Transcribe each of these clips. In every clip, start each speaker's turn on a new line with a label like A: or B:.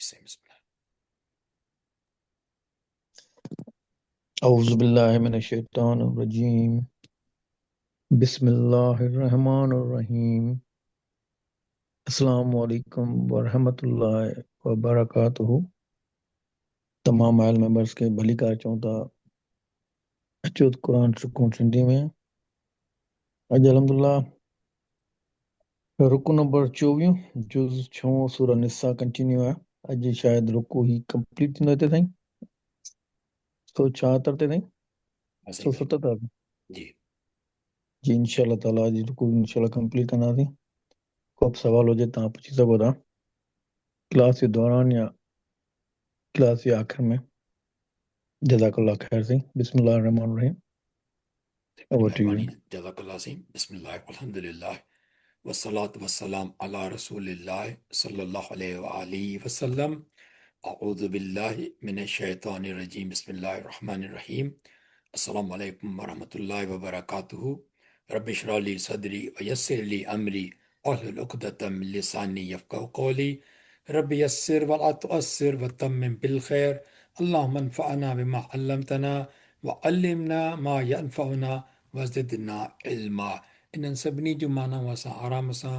A: से बिस्मिल्लाह।
B: औज़ुबिल्लाहि मिनश्शैतानिर्रजीम। बिस्मिल्लाहिर्रहमानिर्रहीम। अस्सलामु अलैकुम वरहमतुल्लाहि वबरकातुहू। तमाम आयल मेंबर्स के भली कार चऊं था अचो त क़ुरान सुकून सिंधी में। अॼु अल्हम्दुलिल्लाह रुकू नंबर 24 जुज़ 6 सूरह निसा कंटिन्यू आहे। अॼु शायदि रुकू ही कंप्लीट थींदो हिते ताईं 176 ते ताईं
A: हाँ, सही भाई
B: 177
A: जी।
B: जी। इंशाअल्लाह ताला अॼु रुकू इंशाअल्लाह कंप्लीट कंदासीं। को बि सवाल हुजे तव्हां पुछी सघो था क्लास के दौरान या क्लास के आखिर में। जज़ाकल्लाह खैर सही। बिस्मिल्लाहिर रहमानिर रहीम।
A: बड़ी
B: ओवर टू यू।
A: मेहरबानी जज़ाकल्लाह सी बिस्मिल्लाह अल्हम्दुलिल्लाह वस्सलातु वस्सलाम अला रसूलिल्लाह सल्लल्लाहु अलैहि व आलिहि वसल्लम। अऊज़ु बिल्लाहि मिनश शैतानिर रजीम बिस्मिल्लाहिर रहमानिर रहीम। अस्सलामु अलैकुम व रहमतुल्लाहि व बरकातुहू। रब्बि इश्रह ली सदरी व यस्सिर ली अमरी वाहलुल उक़दतम मिन लिसानी यफ़क़हू क़ौली। रब्बि यस्सिर व ला तुअस्सिर व तम्मिम बिल खैर। अल्लाहुम्मा अन्फ़अना बिमा अल्लमतना व अल्लिमना मा यनफ़अना व ज़िदना इल्मा। इन्हनि सभिनी जूं मानाऊं असां आराम सां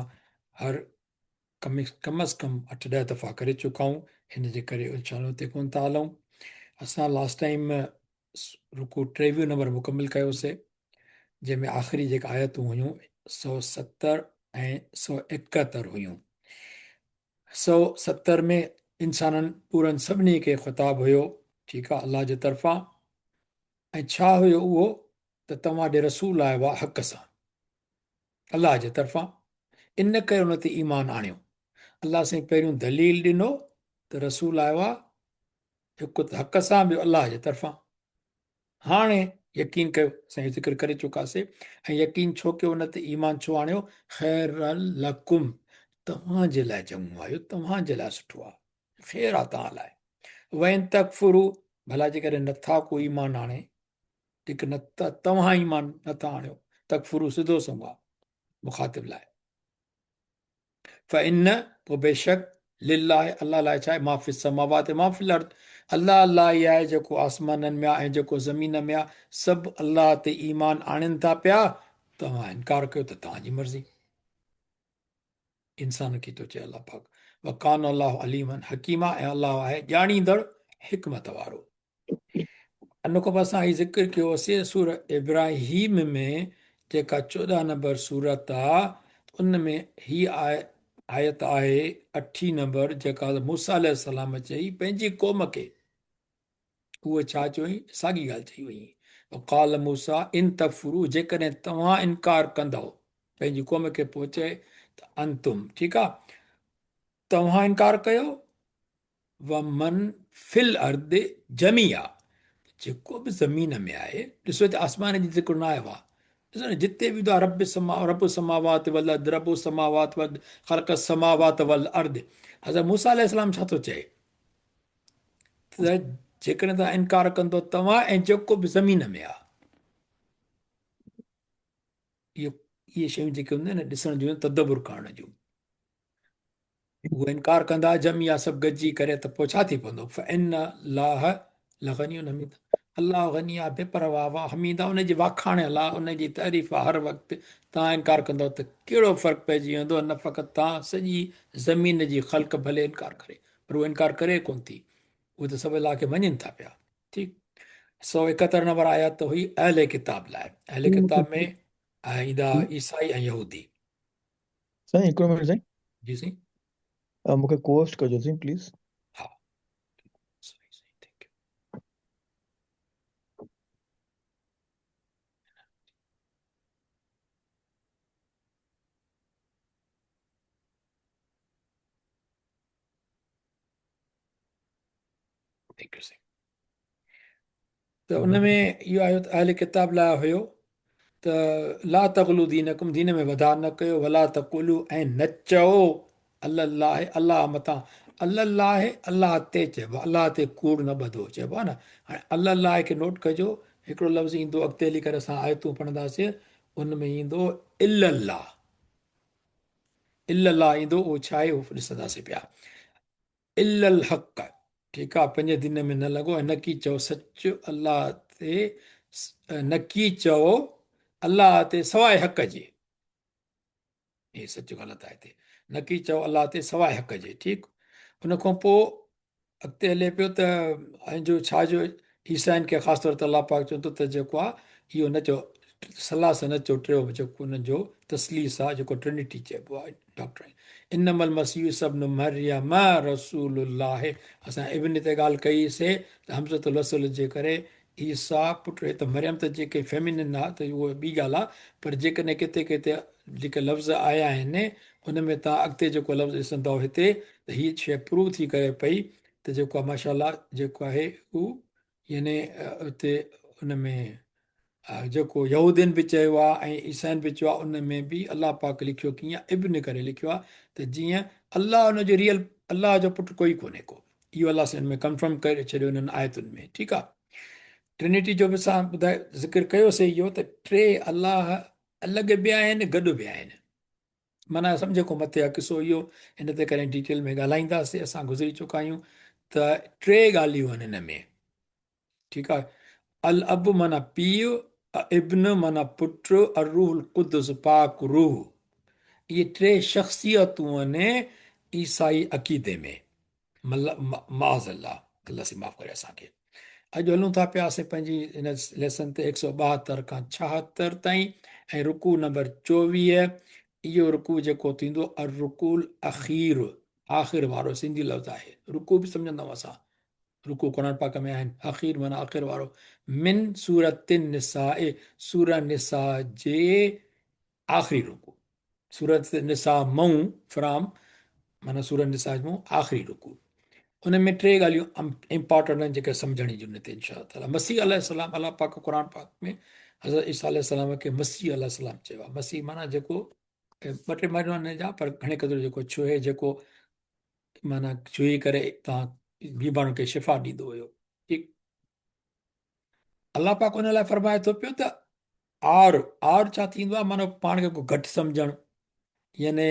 A: हर कम अज़ कम 8-10 दफ़ा करे चुका आहियूं। हिन जे करे इंशाअल्लाह ते कोन था हलूं। असां लास्ट टाइम रुकू 23 नंबर मुकमिल कयोसीं, जंहिंमें आख़िरी जेका आयतूं हुयूं 170 ऐं 171 हुयूं। 170 में इंसाननि पूरनि सभिनी खे ख़िताबु हुयो, ठीकु आहे, अलाह जे तरफ़ां। ऐं छा हुयो उहो त तव्हां ॾे रसूल आयो आहे हक़ सां, अलाह जे तरफ़ां, इन करे उन ते ईमान आणियो। अलाह साईं पहिरियों दलील ॾिनो त रसूल आयो आहे हिकु त हक़ सां, ॿियो अलाह जे तरफ़ां। हाणे यकीन कयो, साईं ज़िक्र करे चुकासीं। ऐं यकीन छो कयो, उन ते ईमान छो आणियो? ख़ैर लकुम, तव्हांजे लाइ चङो आयो, तव्हांजे लाइ सुठो आहे, ख़ैर आहे तव्हां लाइ। वैन तकफुरू, भला जेकॾहिं नथा को ईमान आणे, ठीकु न, तव्हां ईमान नथा आणियो, तकफुरू सिधो सम आहे मुखातिब लाइ। फ़इन, पोइ बेशक, लिल्लाह, अल्लाह लाइ छा आहे, माफ़िस समावात माफ़िल अर्द, अल्लाह अल्लाह ई आहे जेको आसमाननि में आहे ऐं जेको ज़मीन में आहे, सभु अल्लाह ते ईमान आणनि था पिया। तव्हां इनकार कयो त तव्हांजी मर्ज़ी। इंसान खे थो चए अलाह पाक, वकान अल्लाह अलीमन हकीमा, ऐं अल्लाह आहे ॼाणींदड़ हिकमत वारो। अन खां पोइ असां हीउ ज़िक्र कयोसीं सूर इब्राहिम में जेका 14 नंबर सूरत आहे, उन में ही आहे आयत आहे 8 नंबर, जेका मूसा अलैहिस्सलाम चई पंहिंजी क़ौम खे। उहे छा चयईं? साॻी ॻाल्हि चई हुई, क़ाल मूसा इन तकफुरू, जेकॾहिं तव्हां इनकार कंदव, पंहिंजी क़ौम खे पोइ चए त अंतुम, ठीकु आहे, तव्हां इनकार कयो, व मन फिल अर्द जमिया, जेको बि ज़मीन में आहे। ॾिसो हिते आसमान जी ज़िक्र न आयो आहे। ॾिसो न, जिते बि आहे रब समावात वल अर्द, रब समावात वल ख़ल्क़ समावात वल अर्द। हज़रत मूसा अलैहिस्सलाम छा थो चए त जेकॾहिं तव्हां इनकार कंदो तव्हां ऐं जेको बि ज़मीन में आहे, इहो इहे शयूं जेके हूंदियूं आहिनि ॾिसण जूं, तदबुर करण जूं, उहे इनकार कंदा जमिया सभु गॾिजी करे, त पोइ छा थी पवंदो? फ़इन लाह लग़नियुन हमीद, अलाह गनी आहे, बेपरवाह आहे, हमीद आहे, उनजी वाखाण अलाह, उनजी तारीफ़ आहे हर वक़्तु। तव्हां इनकार कंदव त कहिड़ो फ़र्क़ु पइजी वेंदो? न फ़क़ति तव्हां, सॼी ज़मीन जी ख़ल्क़ भले इनकार करे, पर उहो इनकार करे कोन थी, उहे त सभु अलाह खे मञनि था पिया। ठीकु। 171 नंबर आयत त हुई अहले किताब लाइ। अहले किताब में ईंदा ईसाई ऐं यहूदी।
B: साईं हिकिड़ो मिनट साईं,
A: जी साईं।
B: मूंखे कोस्ट कजो साईं प्लीज़।
A: हा, सही सही, थैंक यू। थैंक यू साईं। त उन में इहो आयो त अहले किताब लाइ हुयो त ला तग़लू दीनकुम, दीन में वधार न कयो, वला तक़ुलू, ऐं न चओ अल्लाह अल्लाह मथां, अल्लाह अल्लाह ते चइबो आहे, अल्लाह ते कूड़ न ॿधो, चइबो आहे न। हाणे अल्लाह खे नोट कजो, हिकिड़ो लफ़्ज़ ईंदो अॻिते हली करे असां आयतूं पढ़ंदासीं, उन में ईंदो इल्लल्लाह, इल्लल्लाह ईंदो, उहो छा आहे उहो ॾिसंदासीं पिया। इल्लल हक़, ठीकु आहे, पंहिंजे दिन में न लॻो ऐं न की चओ सच अलाह ते, न की चओ अलाह ते सवाइ हक़ जे, हे सच ग़लति आहे हिते, न की चओ अलाह ते सवाइ हक़ जे, ठीकु। उन खां पोइ अॻिते हले पियो त ऐं जो छा जो ईसाइन खे ख़ासि तौर ते अलाह पाक चवंदो त जेको आहे इहो न चओ, सलाह सां न चओ टियों जेको हुनजो तसलीस आहे, जेको ट्रिनिटी चइबो आहे डॉक्टर। इनमल मसीह सभु न मरियम रसूल आहे। असां इब्न ते ॻाल्हि कईसीं त हमज़तुल रसूल जे करे ईसा पुटु, हे त मरियम त जेके फेमिनिन आहे त उहा ॿी ॻाल्हि आहे, पर जेकॾहिं किथे किथे जेके लफ़्ज़ आया आहिनि उन में तव्हां अॻिते जेको लफ़्ज़ ॾिसंदव हिते त हीअ शइ प्रूव थी करे पई त जेको आहे माशाल्लाह जेको आहे हू याने हुते उन में जेको यहूदियुनि बि चयो आहे ऐं ईसाइन बि चयो आहे, उन में बि अलाह पाक लिखियो कीअं इब्न करे लिखियो आहे त जीअं अलाह हुनजो रियल अलाह जो पुटु कोई कोन्हे को, इहो अलाह सां में कंफर्म करे छॾियो उन्हनि आयतुनि में, ठीकु आहे। ट्रिनिटी जो बि असां ॿुधाए ज़िक्र कयोसीं इहो त टे अलाह अलॻि बि आहिनि गॾु बि आहिनि, माना सम्झो को मथे आहे किसो इहो, हिन ते करे डिटेल में ॻाल्हाईंदासीं, असां गुज़री चुका आहियूं त टे ॻाल्हियूं आहिनि हिन में, ठीकु आहे। अल अब माना पीउ, इब्न माना पुटु, अरूहुल कुदस पाक रूह, इहे टे शख़्सियतूं आहिनि ईसाई अक़ीदे में, माज़ अल्लाह, अल्लाह से माफ़ करे असांखे। अॼु हलूं था पियासीं पंहिंजी हिन लेसन ते 172 खां 76 ताईं ऐं रुकू नंबर 24, इहो रुकू जेको थींदो अर रुकूल अख़ीर, आख़िर वारो सिंधी लफ़्ज़ आहे, रुकू बि सम्झंदव असां, रुकू क़ुर पाक में आहिनि, आख़िर माना आख़िर वारो, मिन सूरत निसाए, सूर निसा जे आख़िरी रुकू, सूरत निसा मऊं फ्राम माना सूरत निसा मऊं आख़िरी रुकू। उन में टे ॻाल्हियूं इम्पॉर्टेंट आहिनि जेके सम्झण जी हुन ते इनशा ताला। मसीह अलैहिस्सलाम, अलाह पाक क़ुर पाक में हज़रत ईसा अलैहिस्सलाम खे मसीह अलैहिस्सलाम चयो आहे, मसीह माना जेको ॿ टे माना जा पर घणे क़दुरु जेको छुहे, जेको माना छुई करे तव्हां बीमारियुनि खे शिफ़ा ॾींदो हुयो, ठीकु। अलाह पाक उन लाइ फरमाए थो पियो त आर, आर छा थींदो आहे, माना पाण खे को घटि सम्झणु, याने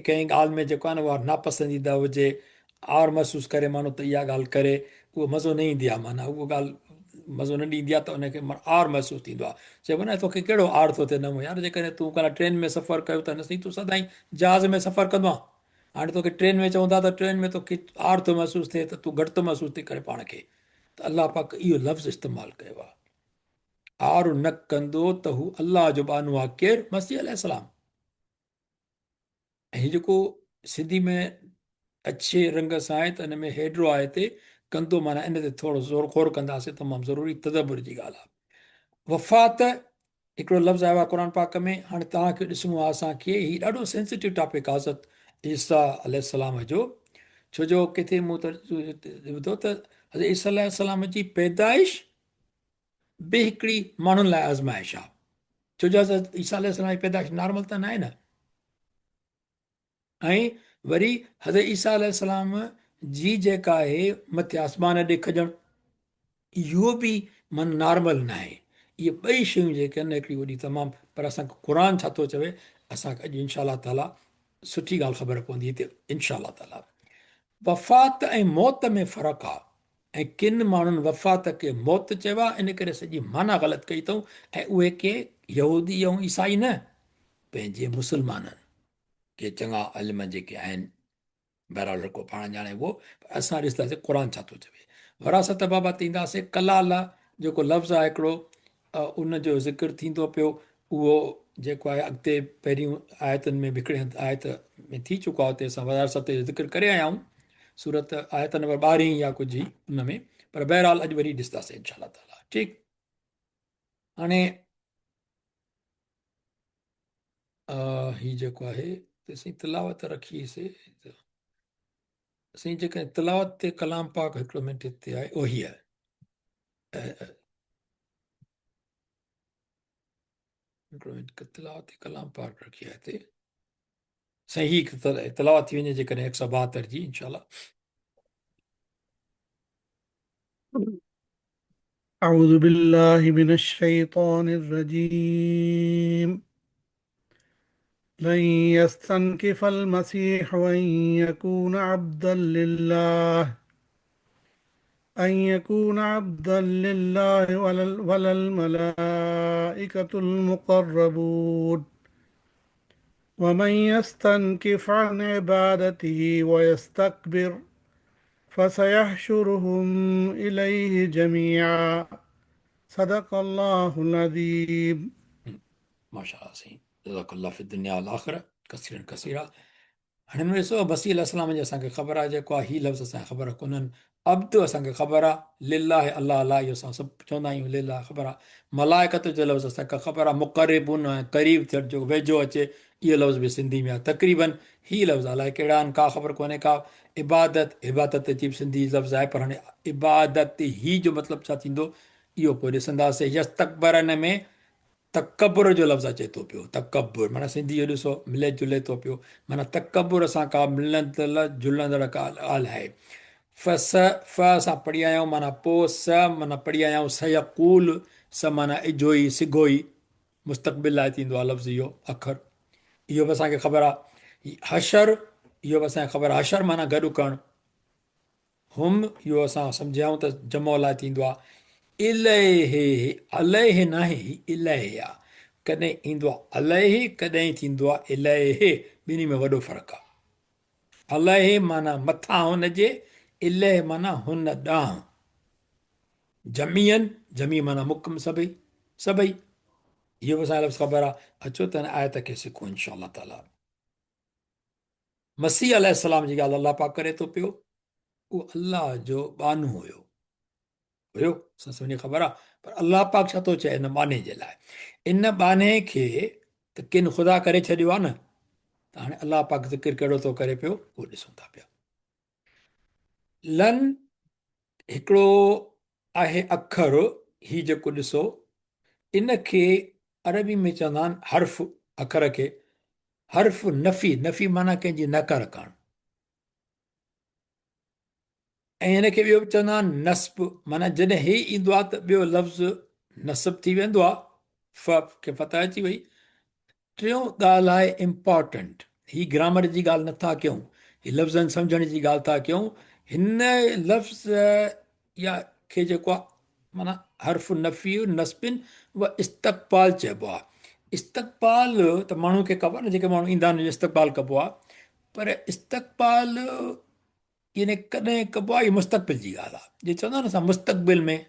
A: कंहिं ॻाल्हि में जेको आहे न उहा नापसंदीदा हुजे, आर महसूसु करे माण्हू त इहा ॻाल्हि करे, उहो मज़ो न ईंदी आहे, माना उहा ॻाल्हि मज़ो न ॾींदी आहे त उनखे आर महसूसु थींदो आहे। चइबो न तोखे कहिड़ो आर थो थिए, न यार जेकॾहिं तूं कान ट्रेन में सफ़रु कयो त न सही, तूं सदाईं जहाज़ में सफ़रु कंदो आहे, हाणे तोखे ट्रेन में चवंदा त ट्रेन में तोखे आर थो महसूसु थिए त तूं घटि थो महसूसु थी करे पाण खे, त अलाह पाक इहो लफ़्ज़ इस्तेमालु कयो आहे, आर न कंदो त हू अलाह जो बानो आहे, केरु, मसीह अलैहिस्सलाम। ऐं हीउ जेको सिंधी में अच्छे रंग सां आहे त हिन में हेॾो आहे हिते कंदो, माना इन ते थोरो ज़ोर खोर कंदासीं, तमामु ज़रूरी तदबुर जी ॻाल्हि आहे। वफ़ात हिकिड़ो लफ़्ज़ु आयो आहे क़ुर पाक में, हाणे तव्हांखे ॾिसणो आहे असांखे, हीउ ॾाढो सेंसिटिव टॉपिक आहे हज़रत ईसा अलैहिस्सलाम जो, छो जो किथे मूं त ॿुधो त हज़रत ईसा अलैहिस्सलाम जी पैदाइश बि हिकिड़ी माण्हुनि लाइ आज़माइश आहे, छो जो हज़रत ईसा अलैहिस्सलाम जी पैदाइश नॉर्मल त न आहे न, ऐं वरी हज़रत ईसा अलैहिस्सलाम जी जेका आहे मथे आसमान ॾे खॼणु, इहो बि मन नॉर्मल न आहे। इहे ॿई शयूं जेके आहिनि हिकिड़ी वॾी तमामु, पर असांखे क़ुर छा थो चवे, असांखे अॼु इनशा ताला सुठी ॻाल्हि ख़बर पवंदी हिते इनशा ताला। वफ़ात ऐं मौत में फ़र्क़ु आहे, ऐं किन माण्हुनि वफ़ात खे मौत चयो आहे, इन करे सॼी माना ग़लति कई अथऊं, ऐं उहे के यहूदी ऐं ईसाई न, पंहिंजे मुस्लमाननि के चङा इल्म जेके आहिनि, बहरहाल को पाण ॼाणे उहो, असां ॾिसंदासीं क़ुर छा थो चवे। वरासत बाबति ईंदासीं, कलाल जेको लफ़्ज़ु आहे हिकिड़ो, उनजो ज़िक्र थींदो पियो, उहो जेको आहे अॻिते पहिरियों आयतुनि में हिकिड़े हंधि आयत में थी चुको आहे, हुते असां वरासत जो ज़िक्र करे आया आहियूं, सूरत आयत नंबर 12 या कुझु ई उन में, पर बहरहाल अॼु वरी ॾिसंदासीं इनशा ताला, ठीकु। हाणे हीउ जेको आहे त असीं तिलावत रखीसीं, असीं जेकॾहिं तिलावत ते कलाम पाक हिकिड़ो मिंट हिते आहे, उहो आहे हिकिड़ो मिंट, तिलावत ते कलाम पाक रखी आहे हिते, सही तिलावत थी वञे जेकॾहिं 172 जी इनशा।
C: أعوذ بالله من الشيطان الرجيم لن يستنكف المسيح أن يكون عبدا لله ولا الملائكة المقربون ومن يستنكف عن عبادته ويستكبر فسيحشرهم إليه جميعا صدق الله العظيم.
A: माशा साईं जज़ाकल्ला फ़ि दुनिया वल आख़िरा कसीरन कसीरा। हाणे हिन में ॾिसो मसीह अलैहिस्सलाम जी असांखे ख़बर आहे जेको आहे हीउ लफ़्ज़ असांखे ख़बर कोन्हनि। अब्द असांखे ख़बर आहे, लिल्लाह अलाह अलाह इहो असां सभु चवंदा आहियूं, लिल्लाह ख़बर आहे। मलाइकत जो लफ़्ज़ असांखे ख़बर आहे, मुक़र्रिबुन क़रीब थियण जो वेझो अचे, इहो लफ़्ज़ बि सिंधी में आहे। तक़रीबन हीउ लफ़्ज़ अलाए कहिड़ा आहिनि, का ख़बर कोन्हे का। इबादत, इबादत जी बि सिंधी लफ़्ज़ आहे, पर हाणे इबादत ही जो मतिलबु छा थींदो इहो पोइ ॾिसंदासीं। यस्तकबर हिन में तकबुर जो लफ़्ज़ अचे थो पियो, तकबुर माना सिंधी जो ॾिसो मिले जुले थो पियो, माना तकबुर सां का मिलंदड़ जुलंदड़ का ॻाल्हि आहे। फ असां पढ़ी आया आहियूं, माना पोइ माना पढ़ी आया आहियूं सयकूल, माना इजो ई सिघो ई मुस्तक़बिल लाइ थींदो आहे लफ़्ज़ इहो अखर, इहो बि असांखे ख़बर आहे। हशर, इहो बि असांखे ख़बर आहे, हशर माना गॾु करणु। हुम, इहो असां सम्झायूं त जमो लाइ थींदो आहे। इलहे, अलह न आहे, इलह आहे। कॾहिं ईंदो आहे अलह, कॾहिं थींदो आहे इलह, ॿिन्ही में वॾो फ़र्क़ु आहे। अलह माना मथां हुनजे, इलह माना हुन ॾांहुं। जमीअन, जमी माना मुकम सभई, सभई। इहो बि असांखे लफ़्ज़ ख़बर आहे। अचो त हिन आयत खे सिखूं इंशा अलाह ताला। मसीह अलैहिस्सलाम जी ॻाल्हि अलाह पाक करे थो पियो, उहो अलाह जो बानो हुयो, असां सभिनी खे ख़बर आहे। पर अलाह पाक छा थो चए हिन बाने जे लाइ, इन बाने खे त किन ख़ुदा करे छॾियो आहे न, त हाणे अलाह पाक ज़िक्र कहिड़ो थो करे पियो उहो ॾिसूं था पिया। लन हिकिड़ो आहे अखर, ही जेको ॾिसो इन खे अरबी में चवंदा आहिनि हर्फ़, अखर खे हर्फ़ नफ़ी, नफ़ी माना कंहिंजी नकर करणु, ऐं हिन खे ॿियो बि चवंदा आहिनि नस्ब, माना जॾहिं हे ईंदो आहे त ॿियो लफ़्ज़ नस्ब थी वेंदो आहे, फ खे फतह अची वई। टियों ॻाल्हि आहे इम्पॉर्टेंट, ही ग्रामर जी ॻाल्हि नथा कयूं, ही लफ़्ज़नि सम्झण जी ॻाल्हि था कयूं। हिन लफ़्ज़ या खे जेको आहे माना हर्फ़ नफ़ी नस्बिन व इस्तक़बाल चइबो आहे। इस्तक़बाल त माण्हू खे ख़बर न, जेके माण्हू ईंदा आहिनि इस्तक़बाल कबो आहे, पर इस्तक़बाल यानी कॾहिं कबो आहे, इहा मुस्तक़बिल जी ॻाल्हि आहे। जे चवंदा आहिनि असां मुस्तक़बिल में,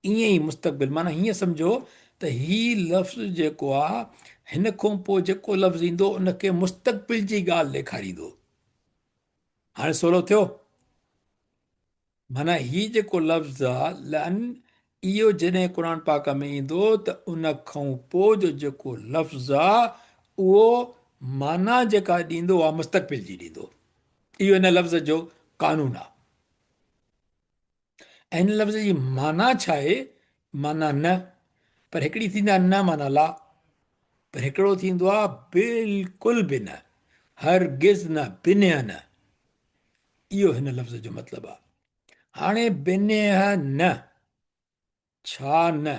A: ईअं ई मुस्तक़बिल माना हीअं सम्झो त ही लफ़्ज़ जेको आहे हिन खां पोइ जेको लफ़्ज़ ईंदो उनखे मुस्तक़बिल जी ॻाल्हि ॾेखारींदो। हाणे सवलो थियो, माना ही जेको लफ़्ज़ आहे लन, इहो जॾहिं क़ुर पाक में ईंदो त उन खां पोइ जो जेको लफ़्ज़ आहे उहो माना जेका ॾींदो आहे मुस्तक़बिल जी ॾींदो। इहो हिन लफ़्ज़ जो कानून आहे। ऐं हिन लफ़्ज़ जी माना छा आहे, माना न, पर हिकिड़ी थींदी आहे न माना ला, पर हिकिड़ो थींदो आहे बिल्कुलु बि न, हरगिज़ न, बिन्ह न। इहो हिन लफ़्ज़ जो मतिलबु आहे। हाणे बिन्ह न, छा न,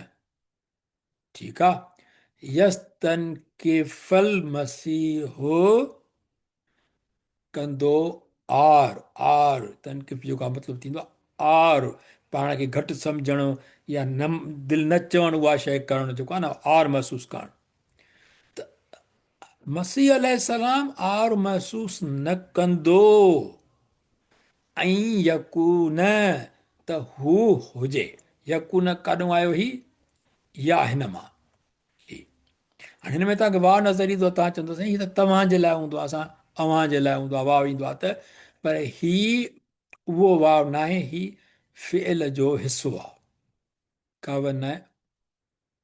A: ठीकु आहे। यस्तन के फल मसीहो कंदो आर तनकिफ़ जो का मतिलबु थींदो आहे आर, पाण खे घटि सम्झणु या न दिलि न चवणु, उहा शइ करणु जेको आहे न आर महसूसु करणु। त मसीह अलैहिस्सलाम आर महसूसु न कंदो, ऐं यकून त हू हुजे, यकून काॾों आयो ही, या हिन मां ही। हाणे हिन में तव्हांखे वाह नज़र ईंदो, तव्हां चवंदो साईं हीअ त तव्हांजे लाइ हूंदो आहे, असां अव्हां जे लाइ हूंदो आहे वाह ईंदो आहे त, पर ही उहो वाव न आहे, ही फ़िल जो हिसो आहे। कावन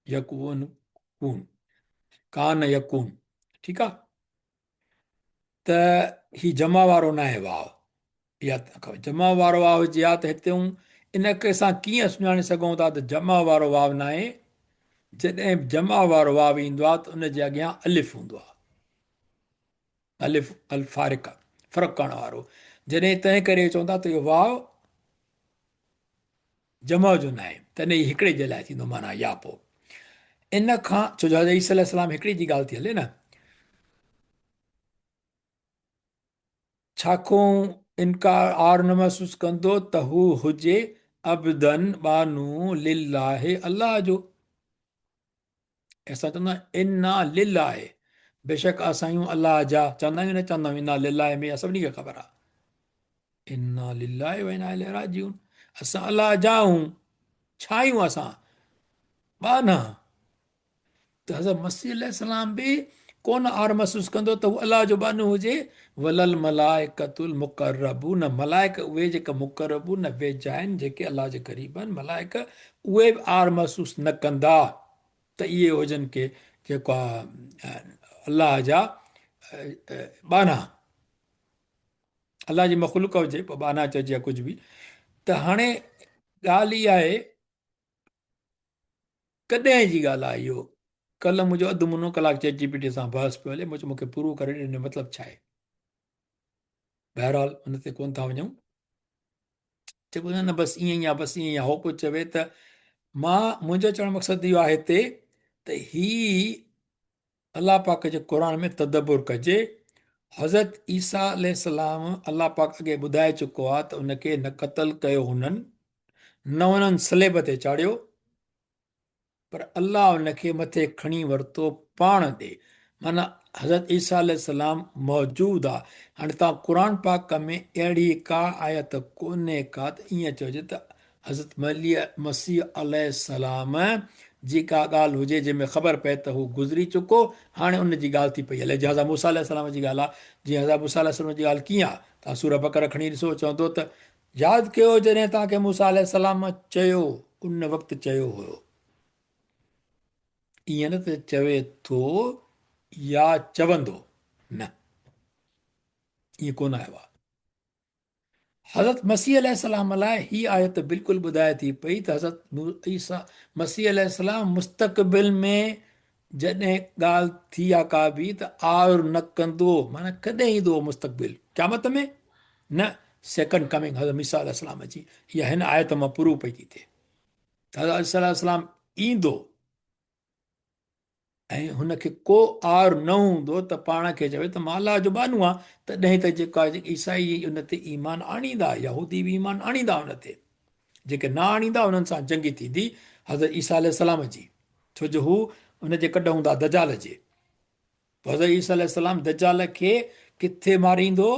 A: यकून कून, कान यकून, ठीकु आहे। त ही जमा वारो न आहे वाव, या जमा वारो वाव हुजे हा त हिते इन खे असां कीअं सुञाणे सघूं था त जमा वारो वाव न आहे। जॾहिं जमा वारो वाव ईंदो आहे त उनजे अॻियां अलिफ हूंदो आहे, अलिफ अल फारिक, फ़र्क़ु करण वारो। जॾहिं तंहिं करे चवंदा त इहो वाव जमा जो न आहे, तॾहिं हिकिड़े जे लाइ थींदो, माना या पोइ इन खां, छो जो ईसा अलैहिस्सलाम हिकिड़ी जी ॻाल्हि थी हले न, छाखो इनकार आर न महसूस कंदो त हू हुजे अबदन बानू लिल्लाह अल्लाह जो। असां चवंदा आहियूं इन्ना लिल्लाह, बेशक असां आहियूं अल्लाह जा। चवंदा आहियूं न चवंदा आहियूं इन्ना लिल्लाह में सभिनी खे ख़बर आहे इन्ना लिल्लाह व इन्ना इलैहि राजिऊन। असां अल्लाह जा आहियूं। छा आहियूं असां? बाना। त हज़रत मसीह अलैहिस्सलाम बि कोन आर महसूस कंदो त हू अलाह जो बानो हुजे। वलल मलाइकतुल मुक़र्रबून, मलाइक उहे जेके मुक़र्रबून वेझा आहिनि, जेके अलाह जे क़रीब आहिनि, मलाइक उहे बि आर महसूस न कंदा त इहे हुजनि के जेको आहे अलाह जा बाना, अलाह जी मख़लूक हुजे, पोइ बाना चइजे या कुझु बि। त हाणे ॻाल्हि इहा आहे, कॾहिं जी ॻाल्हि आहे इहो? कल्ह मुंहिंजो अधु मुनो कलाकु चैट जीपीटी सां बहस पियो हले, मुंहिंजो मूंखे पूरो करे ॾिनो मतिलबु छा आहे। बहरहाल हुन ते कोन था वञूं। चइबो न बसि ईअं ई आहे, बसि ईअं ई आहे। हो कुझु चवे त मुंहिंजो चवणु मक़सदु इहो आहे हिते त ही अलाह पाक जे क़ुर में तदबुर कजे। हज़रत ईसा अलैहिस्सलाम अलाह पाक अॻे ॿुधाए चुको आहे त उनखे न क़तलु कयो हुननि, न हुननि सलेब ते चाढ़ियो, पर अलाह उनखे मथे खणी वरितो पाण ॾे। माना हज़रत ईसा अलैहिस्सलाम मौजूदु आहे। हाणे तव्हां क़ुर पाक में अहिड़ी का आयत कोन्हे का त ईअं चइजे त हज़रत मसीह अलैहिस्सलाम जी का ॻाल्हि हुजे जंहिंमें ख़बर पए त हू गुज़री चुको, हाणे उन जी ॻाल्हि थी पई हले। जीअं हज़रत मूसा अलैहिस्सलाम जी ॻाल्हि आहे, जीअं हज़रत मूसा अलैहिस्सलाम जी ॻाल्हि कीअं आहे? तव्हां सूर बक़रा खणी ॾिसो, चवंदो त यादि कयो जॾहिं तव्हांखे मूसा अलैहिस्सलाम चयो, उन वक़्तु चयो हुयो। ईअं न त चवे थो या चवंदो, न, ईअं कोन आयो आहे। हज़रत मसीह अलैहिस्सलाम लाइ हीअ आयत बिल्कुलु ॿुधाए थी पई त हज़रत ईसा मसीह अलैहिस्सलाम मुस्तक़बिल में जॾहिं ॻाल्हि थी आहे का बि त आर न कंदो, माना कॾहिं ईंदो मुस्तक़बिल क़यामत में, न सेकंड कमिंग हज़रत ईसा अलैहिस्सलाम जी। इहा हिन आयत मां प्रूव पई थी थिए। हज़रत ईसा अलैहिस्सलाम ईंदो ऐं हुनखे को आर न हूंदो त पाण खे चवे त मां अलाह जो बानू आहे, तॾहिं त जेका ईसाई उन ते ईमान आणींदा, यहूदी बि ईमान आणींदा उन ते। जेके न आणींदा उन्हनि सां जंगी थींदी हज़रत ईसा अलैहिस्सलाम जी, छो जो हू हुनजे कॾ हूंदा दजाल जे। हज़रत ईसा अलैहिस्सलाम दजाल खे किथे मारींदो?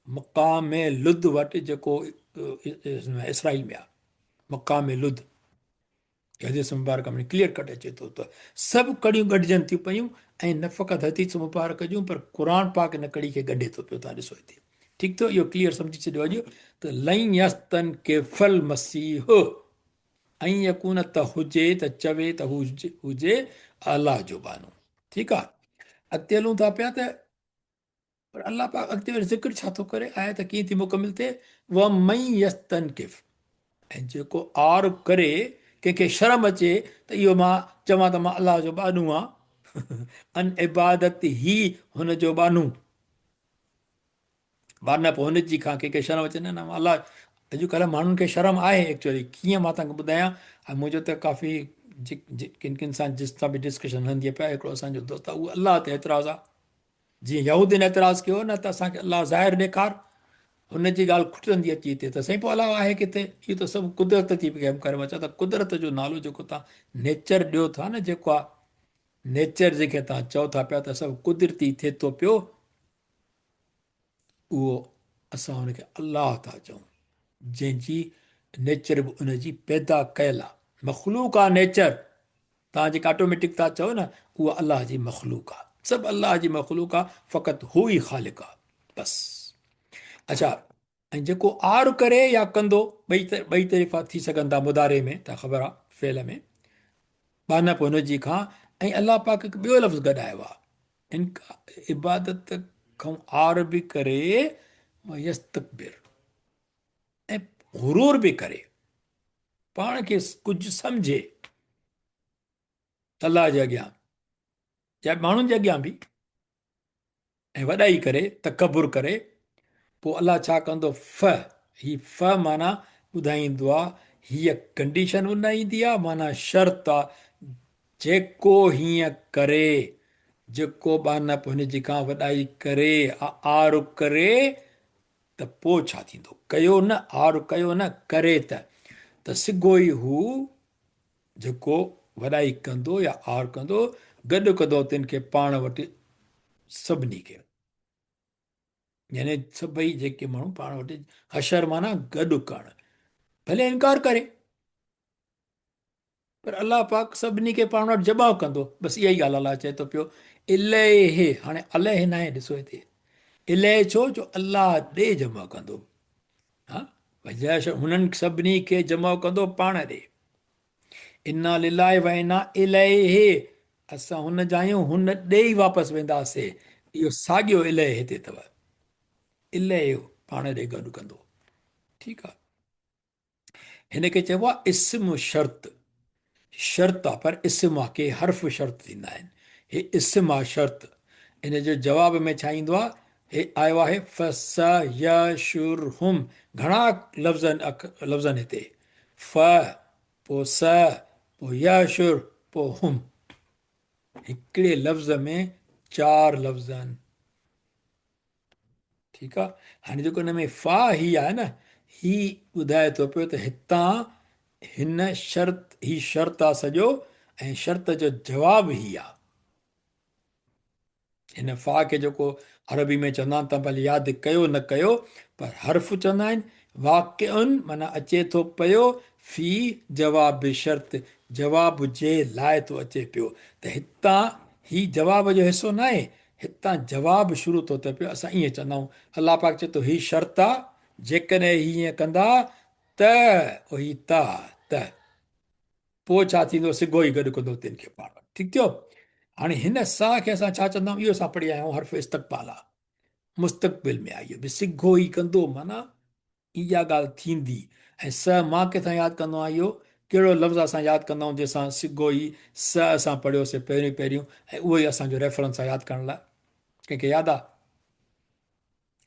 A: मक़ाम लुद वटि, जेको इसराइल में आहे, मक़ाम लुद। हदीस मुबारक में क्लियर कट अचे थो त सभु कड़ियूं गॾिजनि थियूं पयूं, ऐं न फ़क़ति हदीस मुबारक जूं पर क़ुर पाक इन कड़ी खे गॾे थो पियो। तव्हां ॾिसो हिते, ठीकु थियो, इहो क्लियर सम्झी छॾियो अॼु त लई यस्तन के फल मसीह ऐं यकून त हुजे त चवे त हुजे अलाह जो बानो। ठीकु आहे, अॻिते हलूं था पिया त पर अलाह पाक अॻिते वरी ज़िक्र छा थो करे, आयत कीअं थी मुकमिल थिए? व मई यस्तन किफ़, ऐं जेको आर करे, कंहिंखे शर्म अचे त इहो मां चवां त मां अलाह जो बानू आहियां, अन इबादत ही हुन जो बानू बाना, पोइ हुनजी खां कंहिंखे शर्म अचे, न मां अलाह। अॼुकल्ह माण्हुनि खे शर्म आहे एक्चुअली, कीअं मां तव्हांखे ॿुधायां। ऐं मुंहिंजो त काफ़ी किन किन सां जिस सां बि डिस्कशन हलंदी आहे पिया, हिकिड़ो असांजो दोस्त आहे, उहो अलाह ते एतिराज़ु आहे। जीअं यहूदीन एतिराज़ु कयो न त असांखे अलाह ज़ाहिर ॾेखार, हुनजी ॻाल्हि खुटंदी अची हिते त साईं पोइ अलाह आहे किथे? इहो त सभु कुदरत थी कमु करे। मां चवां त कुदरत जो नालो जेको तव्हां नेचर ॾियो था न, जेको आहे नेचर जंहिंखे तव्हां चओ था पिया त सभु कुदरती थिए थो पियो, उहो असां हुनखे अलाह था चऊं, जंहिंजी नेचर बि उनजी पैदा कयल आहे, मख़लूक आहे नेचर। तव्हां जेका ऑटोमेटिक था चओ न, उहा अलाह जी मख़लूक आहे, सभु अलाह जी मख़लूक आहे, फ़क़ति हू ई ख़ालिक आहे, बसि। अच्छा, ऐं जेको आर करे या कंदो, ॿई तरीक़ा थी सघनि था मुदारे में, त ख़बर आहे फेल में बानप हुनजी खां। ऐं अलाह पाक हिकु ॿियो लफ़्ज़ गॾायो आहे, इनका इबादत खां आर बि करे, यस्तकबिर, ऐं हुरूर बि करे, पाण खे कुझु सम्झे अलाह जे अॻियां या माण्हुनि जे अॻियां बि, ऐं वॾाई करे, तकबुर करे, पोइ अलाह छा कंदो? ही माना ॿुधाईंदो आहे, हीअ कंडीशन ॿुधाईंदी आहे, माना शर्त आहे, जेको हीअं करे, जेको बानप हुनजी खां वॾाई करे, आर करे, त पोइ छा थींदो? कयो न आर कयो न करे त सिगो ई हू जेको वॾाई कंदो या आर कंदो गॾु कंदो तिन खे पाण वटि सभिनी खे, यानी सभई जेके माण्हू पाण वटि हशर माना गॾु करणु, भले इनकार करे पर अलाह पाक सभिनी खे पाण वटि जमा कंदो। बसि इहा ई ॻाल्हि अलाह चए थो पियो इलहे, हाणे अलाह न आहे, ॾिसो हिते इलह छो जो अलाह ॾे जमा कंदो। हा हुननि सभिनी खे जमा कंदो पाण ॾे। इना लिलाए व इना इलहे, असां हुन जा आहियूं, हुन ॾे ई वापसि वेंदासीं। इहो साॻियो इलह हिते अथव, इलह पाण ॾे गॾु कंदो। ठीकु आहे, हिन खे चइबो आहे इस्म शर्त। शर्त आहे पर इस्म आहे, के हर्फ़ शर्त थींदा आहिनि, हे इस्म आहे शर्त। इन जो जवाब में छा ईंदो आहे? हे आयो आहे फसयशुरहुम, घणा लफ़्ज़नि हिते, फ पोइ स पोइ यशुर पोइ हुम, हिकिड़े लफ़्ज़ में 4 लफ़्ज़ आहिनि। ठीकु आहे, हाणे जेको हिन में फा ही आहे न, ही ॿुधाए थो पियो त हितां हिन शर्त, ही शर्त आहे सॼो, ऐं शर्त जो जवाबु ही आहे। हिन फा खे जेको अरबी में चवंदा आहिनि, तव्हां भले यादि कयो न कयो, पर हर्फ़ चवंदा आहिनि। वाक़िउनि माना अचे थो पियो, फी जवाब शर्त, जवाब जे लाइ थो अचे पियो। त हितां ही जवाब जो हिसो न आहे, हितां जवाबु शुरू थो थिए पियो। असां ईअं चवंदा आहियूं, अलाह पाक चए थो ही शर्त आहे, जेकॾहिं हीअं कंदा त ही त पोइ छा थींदो? सिगो ई गॾु कंदो तिन खे पाण। ठीकु थियो। हाणे हिन सा खे असां छा चवंदा आहियूं? इहो असां पढ़ी आया आहियूं, हर्फ़ इस्तक़बाल आहे, मुस्तक़बिल में आहे। इहो बि सिगो ई कंदो माना इहा ॻाल्हि थींदी। ऐं स मां किथां यादि कंदो आहियां? इहो कहिड़ो लफ़्ज़ असां यादि कंदा आहियूं जंहिंसां सिगो ई स असां पढ़ियोसीं पहिरियों पहिरियों, ऐं उहो ई असांजो रेफरेंस आहे यादि करण लाइ? कंहिंखे यादि आहे?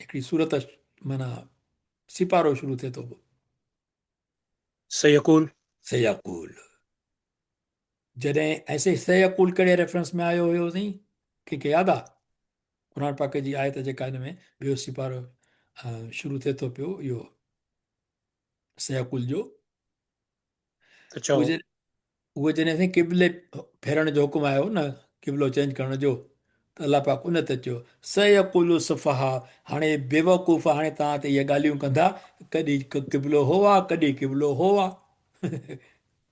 A: हिकिड़ी सूरत माना सिपारो शुरू थिए थो,
D: सयकूल।
A: सयाकूल। जॾहिं ऐसे सयाकूल कहिड़े रेफरेंस में आयो हुयो साईं? कंहिंखे यादि आहे? क़ुर पाक जी आयत जेका हिन में ॿियो सिपारो शुरू थिए थो पियो, इहो सयाकुल जो,
D: त चओ।
A: उहो जॾहिं साईं क़िबले फेरण जो हुकुम आयो न, क़िबलो चेंज करण जो, त अलाह पाक उन ते चयो सयकुल सुफ़हा। हाणे बेवकूफ़, हाणे तव्हां त इहे ॻाल्हियूं कंदा, कॾहिं क़िबलो हो आहे, कॾहिं क़िबलो हो आहे।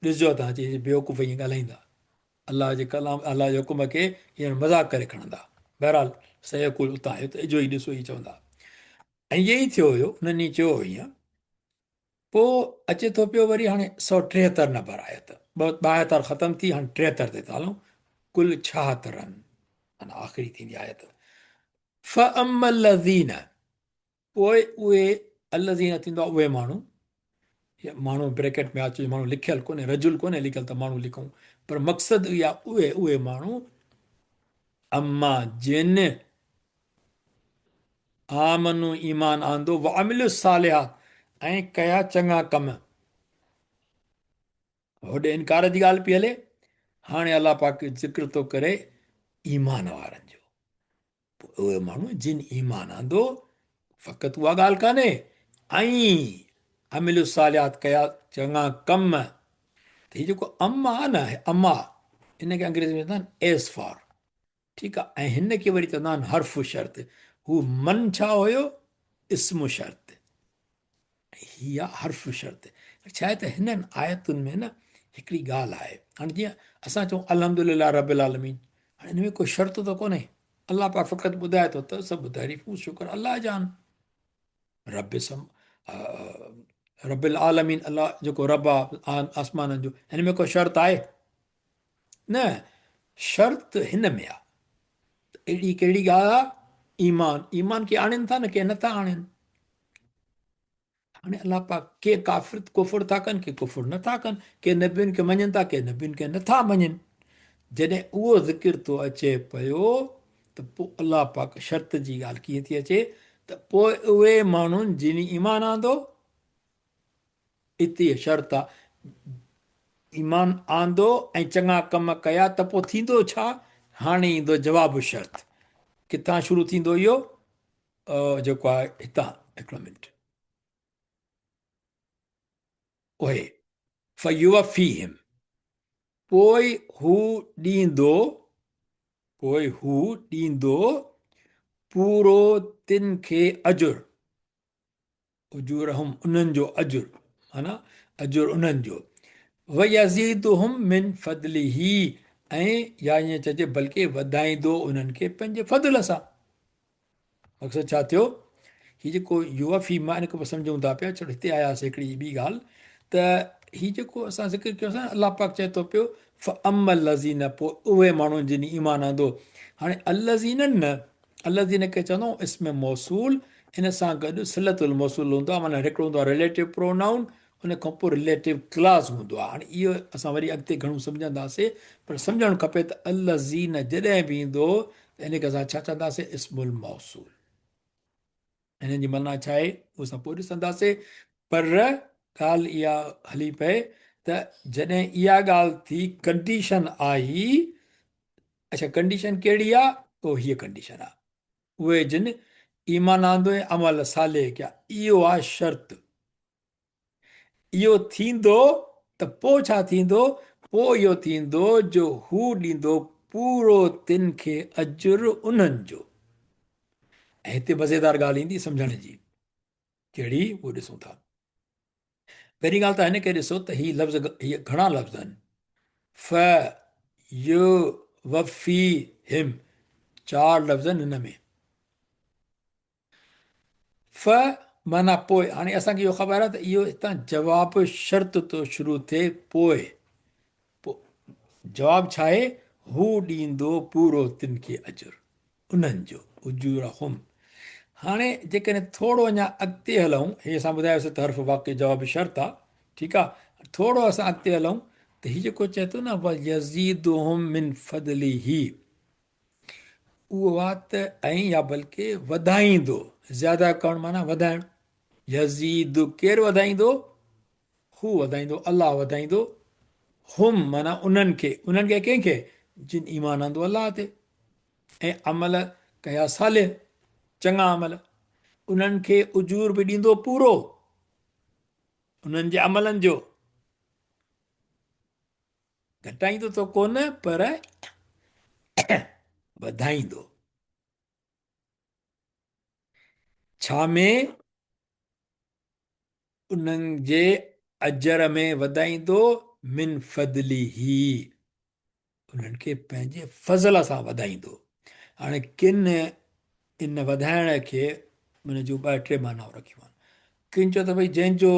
A: ॾिसजो तव्हां चई बेवकूफ़ ईअं ॻाल्हाईंदा, अलाह जे कलाम, अलाह जे हुकुम खे हींअर मज़ाक करे खणंदा। बहरहाल सयकुल उतां आयो, त इजो ई ॾिसो ई चवंदा। ऐं इहो ई थियो हुयो, उन्हनि चयो हीअं। पोइ अचे थो पियो वरी हाणे 173 नंबर आयत, 72 ख़तमु थी, हाणे 73 ते था हलूं, कुल 76 माना आख़िरी थींदी आयत। फ़अम्मल लज़ीन, पोइ उहे अलज़ीन थींदो आहे उहे माण्हू, माण्हू ब्रैकेट में अचे, माण्हू लिखियलु कोन्हे, रजुल कोन्हे लिखियलु त माण्हू लिखूं, पर मक़सदु इहा उहे माण्हू अम्मा जिन आमनु ईमान आंदो व अमिलु सालिहात, ऐं कया चङा कम। होॾे इनकार जी ॻाल्हि पई हले, हाणे अलाह पाक ज़िक्र थो करे ईमान वारनि जो। पोइ उहे माण्हू जिन ईमान आंदो, फ़क़ति उहा ॻाल्हि कान्हे, ऐं अमिलु सालिहात कया चङा कम। त हीउ जेको अम आहे न, अमा, हिनखे अंग्रेज़ी में चवंदा आहिनि एस फॉर। ठीकु आहे, ऐं हिन खे वरी चवंदा आहिनि हर्फ़ शर्त। हू मन छा हुयो? इस्म शर्त। हीअ आहे हर्फ़ शर्त। छा आहे त हिननि आयतुनि में न हिकिड़ी ॻाल्हि आहे, हाणे जीअं असां चऊं अल्हम्दुलिल्लाह रबिल आलमीन, हाणे हिन में कोई शर्त त कोन्हे, अलाह पाक फ़क़ति ॿुधाए थो त सभु तारीफ़ूं शुक्र अलाह जा आहिनि। रब सम रबिल आलमीन, अलाह जेको रब आहे आसमाननि जो, हिन में कोई शर्त आहे? न, शर्त हिन में आहे। अहिड़ी कहिड़ी ॻाल्हि आहे? ईमान। ईमान खे आणनि था न, के नथा आणनि। हाणे अलाह पाक के काफ़िर कुफुर था कनि, के कुफुर नथा कनि, के नबियुनि खे मञनि था, के नबियुनि खे नथा मञनि। जॾहिं उहो ज़िक्र थो अचे पियो, त पोइ अलाह पाक शर्त जी ॻाल्हि कीअं थी अचे, त पोइ उहे माण्हुनि जिन ईमान आंदो, हिते शर्त आहे, ईमान आंदो ऐं चङा कम कया, त पोइ थींदो छा? हाणे ईंदो जवाबु शर्त। किथां शुरू थींदो इहो? जेको आहे हितां हिकिड़ो मिंट ओए फयुवफ़ीहिम पोइ हू ॾींदो पोइ हू ॾींदो पूरो तिन खे अजुर उजूरहुम उन्हनि जो अजुर माना अजुर उन्हनि जो वयज़ीदुहुम मिन फदलिही ऐं या ईअं चइजे बल्कि वधाईंदो उन्हनि खे पंहिंजे फज़ल सां मक़सदु छा थियो हीउ जेको युवफ़ी मां इन खे सम्झूं था पिया छो हिते आयासीं हिकिड़ी ॿी ॻाल्हि त हीउ जेको असां ज़िक्र कयोसीं न अलाह पाक चए थो पियो अमल लज़ीन पोइ उहे माण्हू जिन ईमान आंदो हाणे अलज़ीननि न अलज़ीन खे चवंदो इसम मौसूल इन सां गॾु सिलतुल मौसूल हूंदो आहे माना हिकिड़ो हूंदो आहे रिलेटिव प्रोनाउन उन खां पोइ रिलेटिव क्लास हूंदो आहे हाणे इहो असां वरी अॻिते घणो सम्झंदासीं पर सम्झणु खपे त अलज़ीन जॾहिं बि ईंदो त इन खे असां छा चवंदासीं इस्मुल मौसूल हिननि जी माना छा आहे उहो असां पोइ ॾिसंदासीं पर ॻाल्हि इहा हली पए त जॾहिं इहा ॻाल्हि थी कंडीशन आई अच्छा कंडीशन कहिड़ी आहे पोइ हीअ कंडीशन आहे उहे जिन ईमान आंदो ऐं अमल साले कया इहो आहे शर्त इहो थींदो त पोइ छा थींदो पोइ इहो थींदो जो हू ॾींदो पूरो तिन खे अजुर उन्हनि जो ऐं हिते मज़ेदार ॻाल्हि ईंदी सम्झण जी कहिड़ी उहो ॾिसूं था पहिरीं ॻाल्हि त हिन खे ॾिसो त हीअ लफ़्ज़ हीअ घणा लफ़्ज़ आहिनि फ यु वफ़ी हिम चारि लफ़्ज़ आहिनि हिन में फ माना पोइ हाणे असांखे इहो ख़बर आहे त इहो हितां जवाबु शर्त थो शुरू थिए पोइ जवाबु छा आहे हू ॾींदो पूरो तिन खे अजुर उन्हनि जो उजूर हुम हाणे जेकॾहिं थोरो अञा अॻिते हलूं हे असां ॿुधायोसीं त हर्फ़ वाक़ई जवाबु शर्त आहे ठीकु आहे थोरो असां अॻिते हलूं त हीउ जेको चए थो न यज़ीदुहुम मिन फदलिही उहो आहे त ऐं या बल्कि वधाईंदो ज़्यादा करणु माना वधाइणु यज़ीद केरु वधाईंदो हू वधाईंदो अलाह वधाईंदो हुम माना उन्हनि खे कंहिंखे जिन ईमान आंदो अलाह ते ऐं अमल कया साले चङा अमल उन्हनि खे उजूर बि ॾींदो पूरो उन्हनि जे अमलनि जो घटाईंदो त कोन पर वधाईंदो छा में उन्हनि जे अजर में वधाईंदो मिन फदलिही उन्हनि खे पंहिंजे फज़ल सां वधाईंदो हाणे किन इन वधाइण खे उन जूं ॿ टे मानाऊं रखियूं आहिनि किन चयो त भई जंहिंजो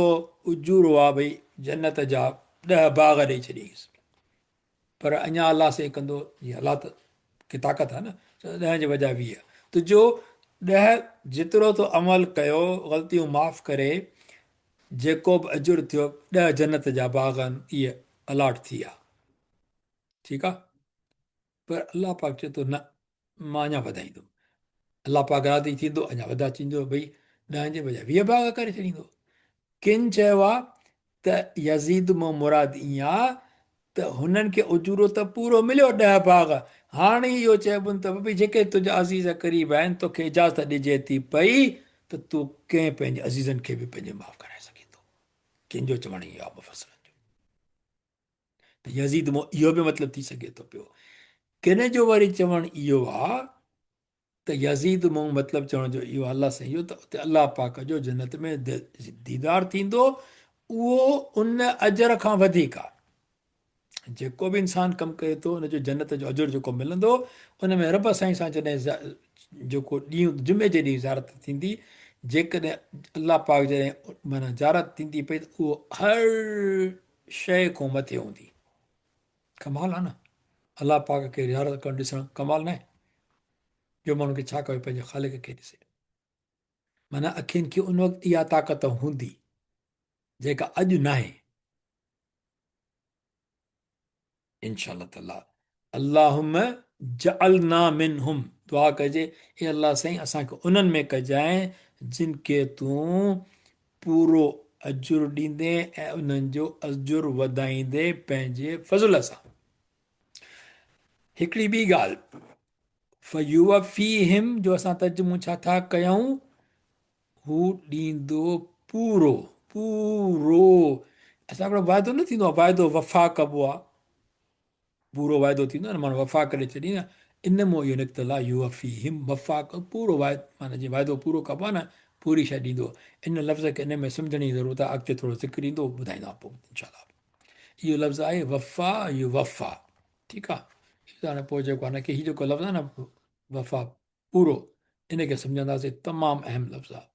A: उजूरो आहे भई जन्नत जा 10 बाग़ ॾेई छॾियईंसि पर अञा अलाह से कंदो जीअं अलाह त खे ताक़त आहे न 10 जे बजाए 20 तुंहिंजो 10 जेतिरो तो अमल कयो ग़लतियूं माफ़ करे जेको बि अजुर थियो 10 जन्नत जा बाग़ आहिनि इहे अलाट थी विया ठीकु आहे पर अलाह पाक चए थो न मां अञा वधाईंदुमि अलाह पाक राज़ी थींदो अञा वधा थींदो भई 10 जे बजाए 20 बाग़ करे छॾींदो किन चयो आहे त यज़ीद मां मुराद ईअं आहे त हुननि खे उजूरो त पूरो मिलियो 10 बाग़ हाणे इहो चइबो त भई जेके तुंहिंजा अज़ीज़ क़रीब आहिनि तोखे इजाज़त ॾिजे थी पई त तूं कंहिं पंहिंजे अज़ीज़नि खे बि पंहिंजे माफ़ कराए सघे थो कंहिंजो चवणु इहो आहे मुफ़सरनि जो त यज़ीद मां इहो बि मतिलबु थी सघे थो पियो किन जो वरी चवणु इहो आहे त यज़ीद मां मतिलबु चवण जो इहो अलाह सां इहो त उते अलाह पाक जो जन्नत में दीदार थींदो उहो उन अजर खां वधीक आहे जेको बि इंसानु कमु करे थो हुनजो जन्नत जो अजुर जेको मिलंदो उन में रब साईं सां जॾहिं जेको ॾींहुं जुमे जे ॾींहुं ज़ारत थींदी जेकॾहिं अलाह पाक जॾहिं माना ज़ारत थींदी पई त उहो हर शइ खां मथे हूंदी कमाल आहे न अलाह पाक खे ज़ारत करणु ॾिसणु कमाल न आहे ॿियो माण्हू खे छा कयो पंहिंजे ख़ालिक खे ॾिसे माना अखियुनि खे उन वक़्तु इहा ताक़त हूंदी जेका अॼु न आहे इंशा ताला अल्लाहुम जअलना मिनहुम दुआ कजे ए अलाह साईं असांखे उन्हनि में कजांइ जिन खे तूं पूरो अजुर ॾींदे ऐं उन्हनि जो अजुर वधाईंदे पंहिंजे फज़ल सां हिकिड़ी ॿी ॻाल्हि फयुवफ़ीहिम जो असां तर्जुमो छा था कयूं हू ॾींदो पूरो पूरो। असां वटि वाइदो न थींदो आहे, वाइदो वफ़ा कबो आहे, पूरो वाइदो थींदो आहे न, माण्हू वफ़ा करे छॾी न, इन मां इहो निकितल आहे यू वफ़ी हिम, वफ़ा पूरो माना जीअं वाइदो पूरो कबो आहे न, पूरी शइ ॾींदो। इन लफ़्ज़ खे इन में सम्झण जी ज़रूरत आहे, अॻिते थोरो ज़िक्र ईंदो, ॿुधाईंदा पोइ इनशा। इहो लफ़्ज़ु आहे वफ़ा, यू वफ़ा, ठीकु आहे। इहो हाणे पोइ जेको आहे न, की हीउ जेको लफ़्ज़ु आहे न वफ़ा पूरो, इनखे सम्झंदासीं, तमामु अहम लफ़्ज़ु आहे।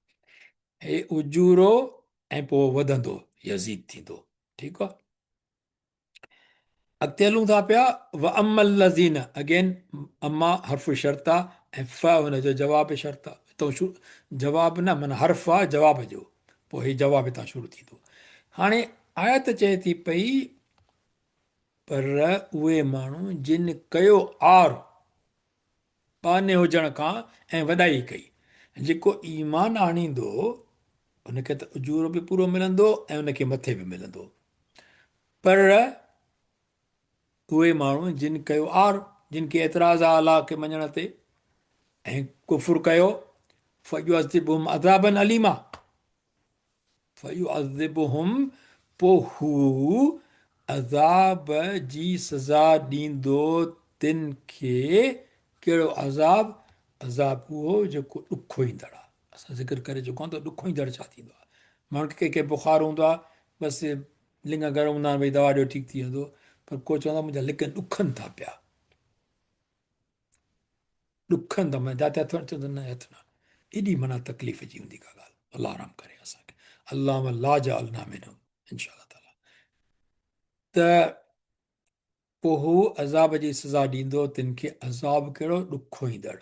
A: हे उजूरो ऐं पोइ वधंदो, यज़ीद थींदो, ठीकु आहे। अॻिते हलूं था पिया, व अमल लज़ीन, अगेन अमा हर्फ़ शर्त आहे ऐं फ हुनजो जवाबु शर्त आहे। हितां जवाबु न माना हर्फ़ आहे जवाब जो, पोइ हीउ जवाबु हितां शुरू थींदो। हाणे आयत चए थी पई, पर उहे माण्हू जिन कयो आर पाने हुजण खां ऐं वॾाई कई, जेको ईमान आणींदो उनखे त उजूरो बि पूरो मिलंदो ऐं उनखे मथे बि मिलंदो। पर उहे माण्हू जिन कयो आर, जिन खे एतिराज़ आहे अलाह खे मञण ते ऐं कुफुर कयो, फयुअज़िबुहुम अज़ाबन अलीमा, फयुअज़िबुहुम, पोइ हू अज़ाब जी सज़ा ॾींदो तिन खे। कहिड़ो अज़ाब? अज़ाब उहो जेको ॾुखो ईंदड़ आहे। असां ज़िक्र करे चुका आहियूं त ॾुखो ईंदड़ छा थींदो आहे। माण्हू खे कंहिंखे बुखार हूंदो आहे, बसि लिङ गरम हूंदा आहिनि, भई दवा ॾियो ठीकु थी वेंदो, पर को चवंदो आहे मुंहिंजा लिङ ॾुखनि था पिया, ॾुखनि था, मां जाते हथ चवंदो न हथ न, एॾी माना तकलीफ़ जी हूंदी का ॻाल्हि। अलाह आराम करे असांखे, अलाह लाजा अल्लाह में इनशा ताला। त पोइ हू अज़ाब जी सज़ा ॾींदो तिन खे, अज़ाब कहिड़ो? ॾुखो ईंदड़।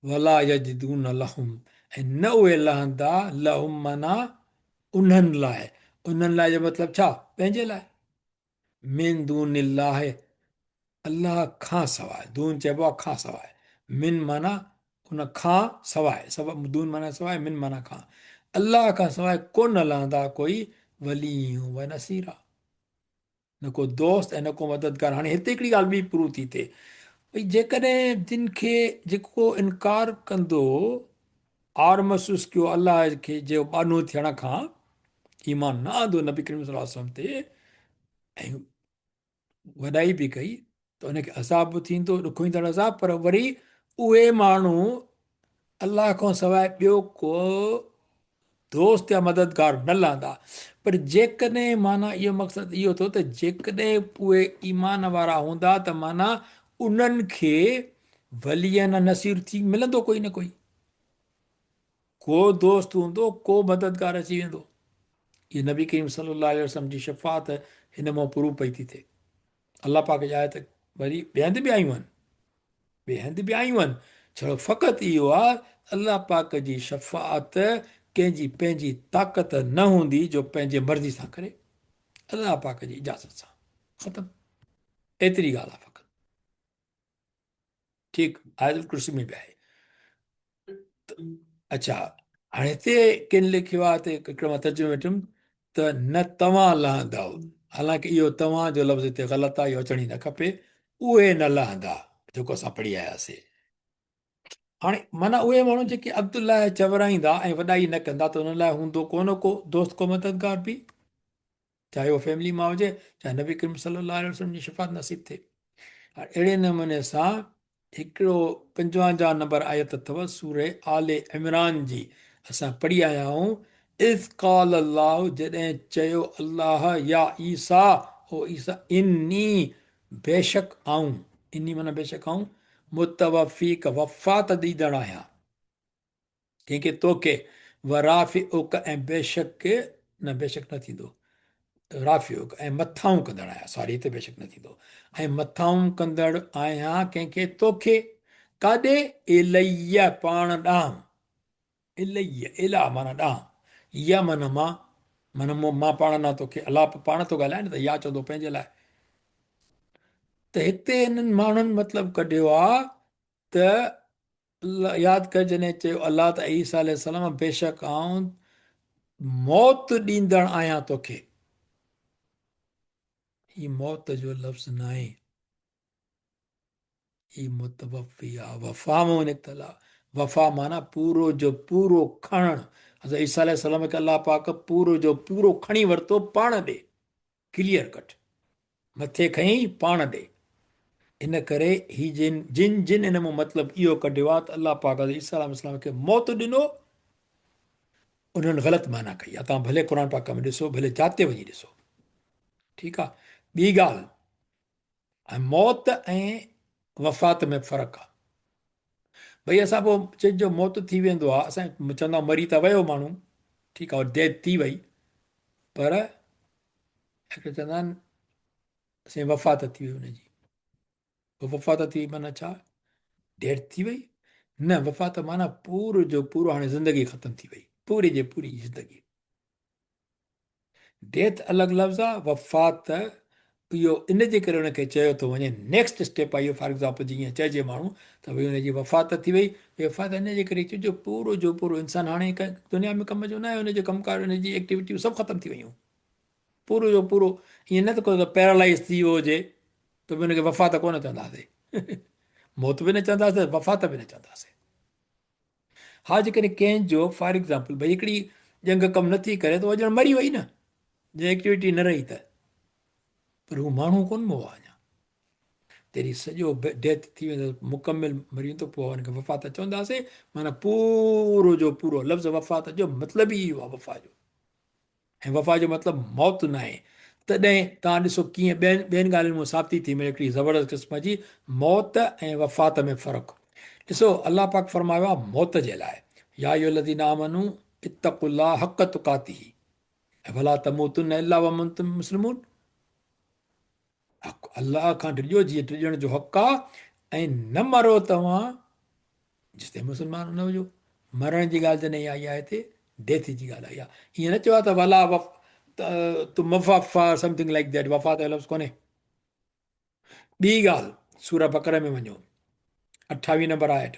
A: वला यजिदून लहुम, ऐं न उहे लहंदा, लहुम माना उन्हनि लाइ, उन्हनि लाइ जो मतिलबु छा? पंहिंजे लाइ। मिन दून इल्लाह, अलाह खां सवाइ, दून चइबो आहे खां सवाइ, मिन माना उन खां सवाइ, दून माना सवाइ, मिन माना खां, अलाह खां सवाइ कोन लहंदा कोई वली व नसीरा, न को दोस्त ऐं न को मददगार। हाणे हिते हिकिड़ी ॻाल्हि ॿी प्रूव थी थिए भई, जेकॾहिं जिन खे जेको इनकार कंदो, आर महसूसु कयो अलाह खे जो बानो थियण खां, ईमान न आंदो नबी करीम सल्लल्लाहु अलैहि वसल्लम ते, ऐं वॾाई बि कई, त उनखे अज़ाब बि थींदो, ॾुखो ईंदड़ अज़ाब। पर वरी उहे माण्हू अलाह खां सवाइ ॿियो को दोस्त या मददगार न लहंदा। पर जेकॾहिं माना इहो मक़सदु इहो थियो त जेकॾहिं उहे ईमान वारा हूंदा त माना उन्हनि खे वलीअ न नसीर थी मिलंदो कोई न कोई, को दोस्त हूंदो, को मददगार अची वेंदो। इहा नबी करीम सल्लल्लाहु अलैहि वसल्लम जी शफ़ात हिन मां प्रूव पई थी थिए। अलाह पाक जी आयत वरी ॿिए हंधि बि आयूं आहिनि, ॿिए हंधि बि आयूं आहिनि, छड़ो फ़क़ति इहो आहे अलाह पाक जी शफ़ात कंहिंजी पंहिंजी ताक़त न हूंदी जो पंहिंजे मर्ज़ी सां करे, अलाह पाक जी इजाज़त सां, ख़तमु, एतिरी ॻाल्हि आहे फ़क़ति। ठीकु, आयतुल कुर्सी में बि आहे। अच्छा, हाणे हिते किन लिखियो आहे, हिते हिकिड़ो मां तर्जुमे वठुमि त न तव्हां लहंदव, हालांकि इहो तव्हां जो लफ़्ज़ हिते ग़लति आहे, इहो अचण ई न खपे, उहे न लहंदा, जेको असां पढ़ी आयासीं। हाणे माना उहे माण्हू जेके अब्दुल्लाह चवराईंदा ऐं वॾाई न कंदा, त हुन लाइ हूंदो कोन को दोस्त, को मददगार बि, चाहे उहो फैमिली मां हुजे, चाहे नबी करीम सल्लल्लाहु अलैहि वसल्लम जी शफ़ात नसीब थिए। अहिड़े नमूने सां हिकिड़ो 55 नंबर आयत अथव सूरे आले इमरान जी, असां पढ़ी आया आहियूं, इज़ क़ाल अल्लाह, जॾहिं चयो अल्लाह, या ईसा, ओ ईसा, इन्नी, बेशक आऊं, इन्नी माना बेशक आऊं, मुतवफ़ीक, वफ़ात ॾींदड़ आहियां, कंहिंखे तोखे, वराफ़ी उक, ऐं बेशक न, बेशक न थींदो, राफ़ियुक, ऐं मथाऊं कंदड़ आहियां, सॉरी हिते बेशक न थींदो, ऐं मथाऊं कंदड़ आहियां कंहिंखे तोखे, काॾे? इलैया, पाण ॾांहुं, इलैया, इला माना ॾांहुं, या माना मां पाण न तोखे, अलाह पाण थो ॻाल्हाए न, त या चवंदो पंहिंजे लाइ। त हिते हिननि माण्हुनि मतिलबु कढियो आहे त यादि कर जॾहिं चयो अलाह त ईसा अलैहिस्सलाम, बेशक आऊं मौत ॾींदड़ आहियां तोखे, ही मौत जो लफ़्ज़ न आहे, ही मुतवफ़ी आहे, वफ़ा मां निकितल आहे। वफ़ा माना पूरो जो पूरो खणणु, हज़रत ईसा अलैहिस्सलाम खे अलाह पाक पूरो जो पूरो खणी वरितो पाण ॾे, क्लियर कट मथे खईं पाण ॾे। इन करे ही जिन इन मां मतिलबु इहो कढियो आहे त अलाह पाक हज़रत ईसा अलैहिस्सलाम खे मौत ॾिनो, उन्हनि ग़लति माना कई आहे। तव्हां भले क़ुर पाक में ॾिसो, भले जाते वञी ॾिसो, ठीकु आहे। ॿी ॻाल्हि, ऐं मौत ऐं वफ़ात में फ़र्क़ु आहे। भई असां पोइ चइजो मौत थी वेंदो आहे, असां चवंदा आहियूं मरी त वियो माण्हू, ठीकु आहे, डेथ थी वई, पर हिकिड़े चवंदा आहिनि असांजी वफ़ात थी वई हुनजी। वफ़ात थी वई माना छा? डेथ थी वई? न, वफ़ात माना पूरो जो पूरो हाणे ज़िंदगी ख़तमु थी वई, पूरी जे पूरी ज़िंदगी। डेथ अलॻि लफ़्ज़ आहे, वफ़ात इहो इन जे करे हुनखे चयो थो वञे, नेक्स्ट स्टेप आहे इहो। फॉर एग्ज़ाम्पल जीअं चइजे माण्हू त भई हुनजी वफ़ात थी वई, वफ़ात इन जे करे चइजो पूरो जो पूरो इंसानु हाणे दुनिया में कम जो न आहे, हुनजो कमकार, हुनजी एक्टिविटियूं सभु ख़तमु थी वयूं, पूरो जो पूरो। ईअं न त को पैरालाइज़ थी वियो हुजे त बि हुनखे वफ़ात कोन चवंदासीं मौत बि न चवंदासीं, वफ़ात बि न चवंदासीं। हा, जेकॾहिं कंहिंजो फॉर एग्ज़ाम्पल भई हिकिड़ी जंग कमु नथी करे त उहा ॼण मरी वई न, जंहिं एक्टिविटी न रही त, पर हू माण्हू कोन मो आहे अञा। तेरी सॼो डेथ थी वेंदो, मुकमिल मरी वेंदो, पोइ हुनखे वफ़ात चवंदासीं। माना पूरो जो पूरो लफ़्ज़ वफ़ात जो मतिलबु ई इहो आहे, वफ़ा जो। ऐं वफ़ा जो मतिलबु मौत न आहे। तॾहिं तव्हां ॾिसो कीअं ॿियनि ॻाल्हियुनि में साबिती थी मिले हिकिड़ी ज़बरदस्त क़िस्म जी, मौत ऐं वफ़ात में फ़र्क़ु। ॾिसो अलाह पाक फरमायो आहे मौत जे लाइ, या अय्युहल्लज़ीना आमनू इत्तक़ुल्लाह हक़ तुक़ातिही वला तमूतुन्ना इल्ला व अंतुम मुस्लिमून। अलाह खां डिॼो जीअं डिॼण जो हक़ आहे, ऐं न मरो तव्हां जेसिताईं मुस्लमान न हुजो। मरण जी ॻाल्हि जॾहिं आई आहे हिते, डेथ जी ॻाल्हि आई आहे। ईअं न चयो आहे त वला तु वफ़ा समथिंग लाइक दैट, वफ़ा त लफ़्ज़ कोन्हे। ॿी ॻाल्हि, सूरह बक़रा में वञो, 28 नंबर आयत,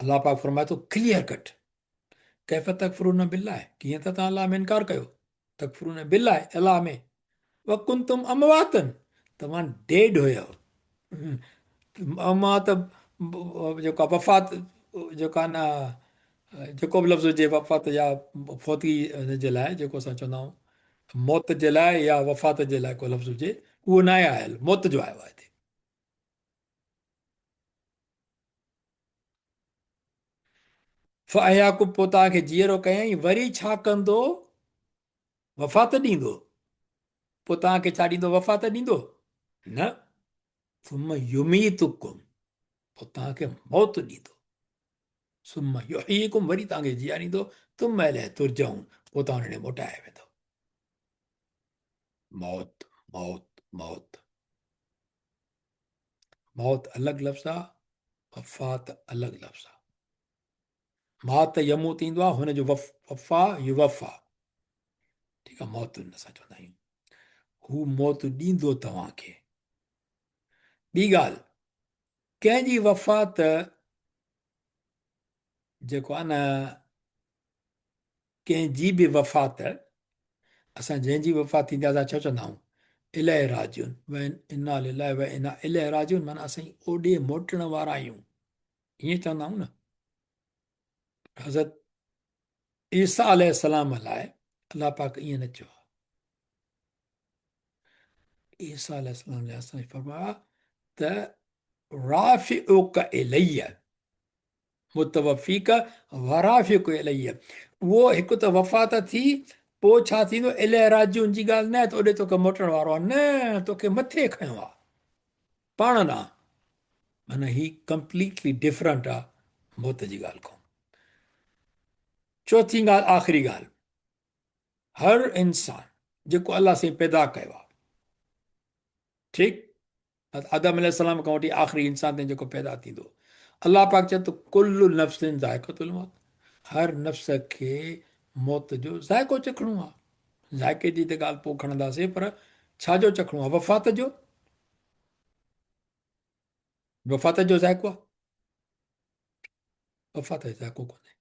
A: अलाह पाक फरमाए थो क्लियर कट, कैफ़ तकफ़ुरून बिल्लाह, कीअं त तव्हां अलाह में इनकार कयो, तकफ़ुरून बिल्लाह, अलाह में, व कुंतुम अमवातन, तव्हां डेड हुयो। अमा त जेको आहे वफ़ात, जेको आहे न, जेको बि लफ़्ज़ हुजे वफ़ात या फ़ौती जे लाइ, जेको असां चवंदा आहियूं मौत जे लाइ या वफ़ात जे लाइ को लफ़्ज़ हुजे, उहो न आहे आयल, मौत जो आयो आहे हिते। फ़अहयाकुम, पोइ तव्हांखे जीअरो कयईं, वरी छा कंदो? वफ़ात ॾींदो। पोइ तव्हांखे छा ॾींदो? वफ़ात ॾींदो न, सुम युमीतुकुम, पोइ तव्हांखे मौत ॾींदो। सुम युहयीकुम, वरी तव्हांखे जीआरींदो। तुम इलैहि तुरजऊन, पोइ तव्हां हुन ॾे मोटाए वेंदो। मौत मौत मौत, मौत अलॻि लफ़्ज़ आहे, वफ़ात अलॻि लफ़्ज़ आहे। मात यमूत ईंदो आहे, हुनजो वफ़ा युवफ़ा, ठीकु आहे, मौत असां चवंदा आहियूं। हू मौत ॾींदो तव्हांखे। ॿी ॻाल्हि, कंहिंजी वफ़ात जेको आहे न, कंहिंजी बि वफ़ात, असां जंहिंजी वफ़ात थींदी आहे असां छा चवंदा आहियूं? इलैहि राजिऊन, व इन्ना लिल्लाहि व इन्ना इलैहि राजिऊन, माना असां ओॾे मोटण वारा आहियूं, ईअं चवंदा आहियूं न। हज़रत ईसा अलैहिस्सलाम लाइ अलाह पाक ईअं न चयो आहे। ईसा अलैहिस्सलाम लाइ असां फरमायो त राफ़िउक इलैया मुतवफ़ीक वराफ़िउक इलैया, उहो हिकु त वफ़ात थी, पोइ छा थींदो? इलैहि राजिऊन जी ॻाल्हि न आहे त ओॾे तोखे मोटण वारो आहे, न, तोखे मथे खयो आहे पाण ॾांहुं। माना ही कंप्लीटली डिफरेंट आहे मौत जी ॻाल्हि खां। चौथी ॻाल्हि, आख़िरी ॻाल्हि, हर इंसानु जेको अलाह साईं पैदा कयो आहे, ठीकु, आदम अलैहिस्सलाम खां वठी आख़िरी इंसान ताईं जेको पैदा थींदो, अलाह पाक चए थो कुल्लु नफ़्सिन ज़ाइक़तुल मौत, हर नफ़्स खे मौत जो ज़ाइक़ो चखणो आहे। ज़ाइक़े जी त ॻाल्हि पोइ खणंदासीं, पर छाजो चखणो आहे? वफ़ात जो। वफ़ात जो ज़ाइक़ो आहे? वफ़ात जो ज़ाइक़ो कोन्हे,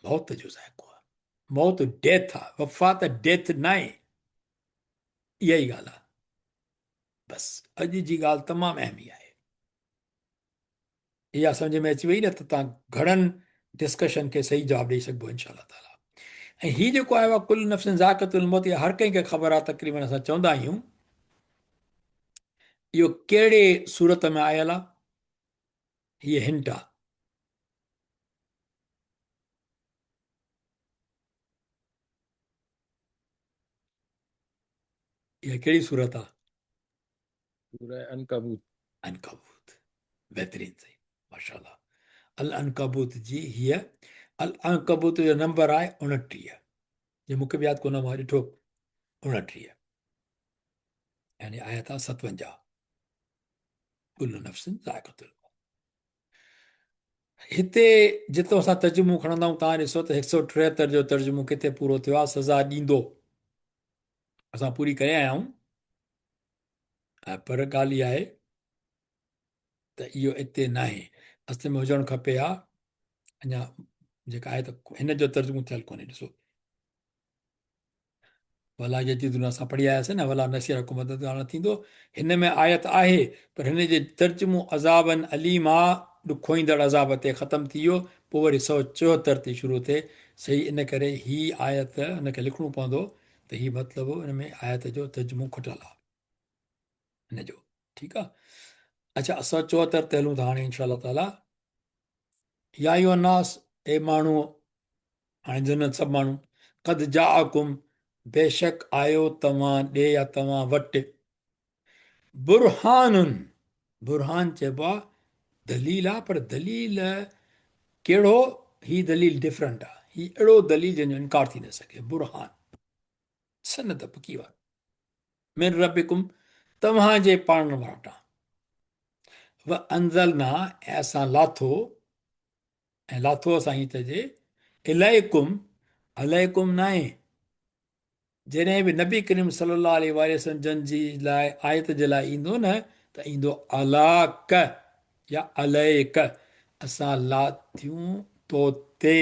A: मौत जो ज़ाइक़ो आहे। मौत डेथ आहे, वफ़ात डेथ न आहे। इहा ई ॻाल्हि आहे। बसि अॼु जी ॻाल्हि तमामु अहमी आहे। इहा सम्झ में अची वई न, त तव्हां घणनि डिस्कशन खे सही जवाबु ॾेई सघिबो इनशा ताला। ऐं हीउ जेको आयो आहे कुल नफ़्सिन ज़ाक़तुल मौत, इहा हर कंहिंखे ख़बर आहे, तक़रीबन असां चवंदा आहियूं। इहो कहिड़े सूरत में आयल आहे? हीअ हिंट आहे। इहा कहिड़ी सूरत आहे?
B: सूरह अनकबूत।
A: अनकबूत। बहितरीन, सही, माशाल्लाह। अल अनकबूत जी हीअ अल अनकबूत जो नंबर आहे 29, जे मूंखे बि यादि कोन, मां ॾिठो 29, यानी आयत आहे 57। कुल्लु नफ़्सिन ज़ाइक़तुल मौत। हिते जितो असां तर्जुमो खणंदा आहियूं, तव्हां ॾिसो त 173 जो तर्जुमो किथे पूरो थियो आहे, सज़ा ॾींदो। असां पूरी करे आया आहियूं, पर ॻाल्हि इहा आहे त इहो हिते न आहे, असल में हुजणु खपे हा। अञा जेका आहे त हिन जो तर्जुमो थियलु कोन्हे। ॾिसो, वला यजीदुन असां पढ़ी आयासीं न, वला नसीरकुम मददगार थींदो। हिन में आयत आहे, पर हिन जे तर्जुमो अज़ाबन अलीम आहे, ॾुखोईंदड़ अज़ाब ते ख़तमु थी वियो, पोइ वरी 174 ते शुरू थिए। सही, इन करे ही आयत हुनखे लिखणो पवंदो त हीउ मतिलबु हिन में आयत जो तर्जुमो खुटल आहे हिन जो। ठीकु आहे। अच्छा, 174 ते हलूं था हाणे इनशा ताला। या इहो नास, ए माण्हू, हाणे जन्नत सभु माण्हू, क़द जाअकुम, बेशक आयो तव्हां ॾे या तव्हां वटि, बुरहानुन, बुरहान चइबो आहे दलील आहे, पर दलील कहिड़ो? ही दलील डिफरेंट आहे, ही अहिड़ो दलील जंहिंजो इनकार थी न सघे। बुरहान सनद पकी वारो, मिन रबिकुम, तव्हांजे पाण वटां, व अंज़लना, ऐं असां लाथो, ऐं लाथो असां हीअं चइजे, इलैकुम, अलैकुम न आहे। जॾहिं बि नबी करीम सल्लल्लाहु अलैहि वसल्लम जन जी लाइ आयत जे लाइ ईंदो न, त ईंदो अलाक या अलैक, असां लाथियूं तो ते,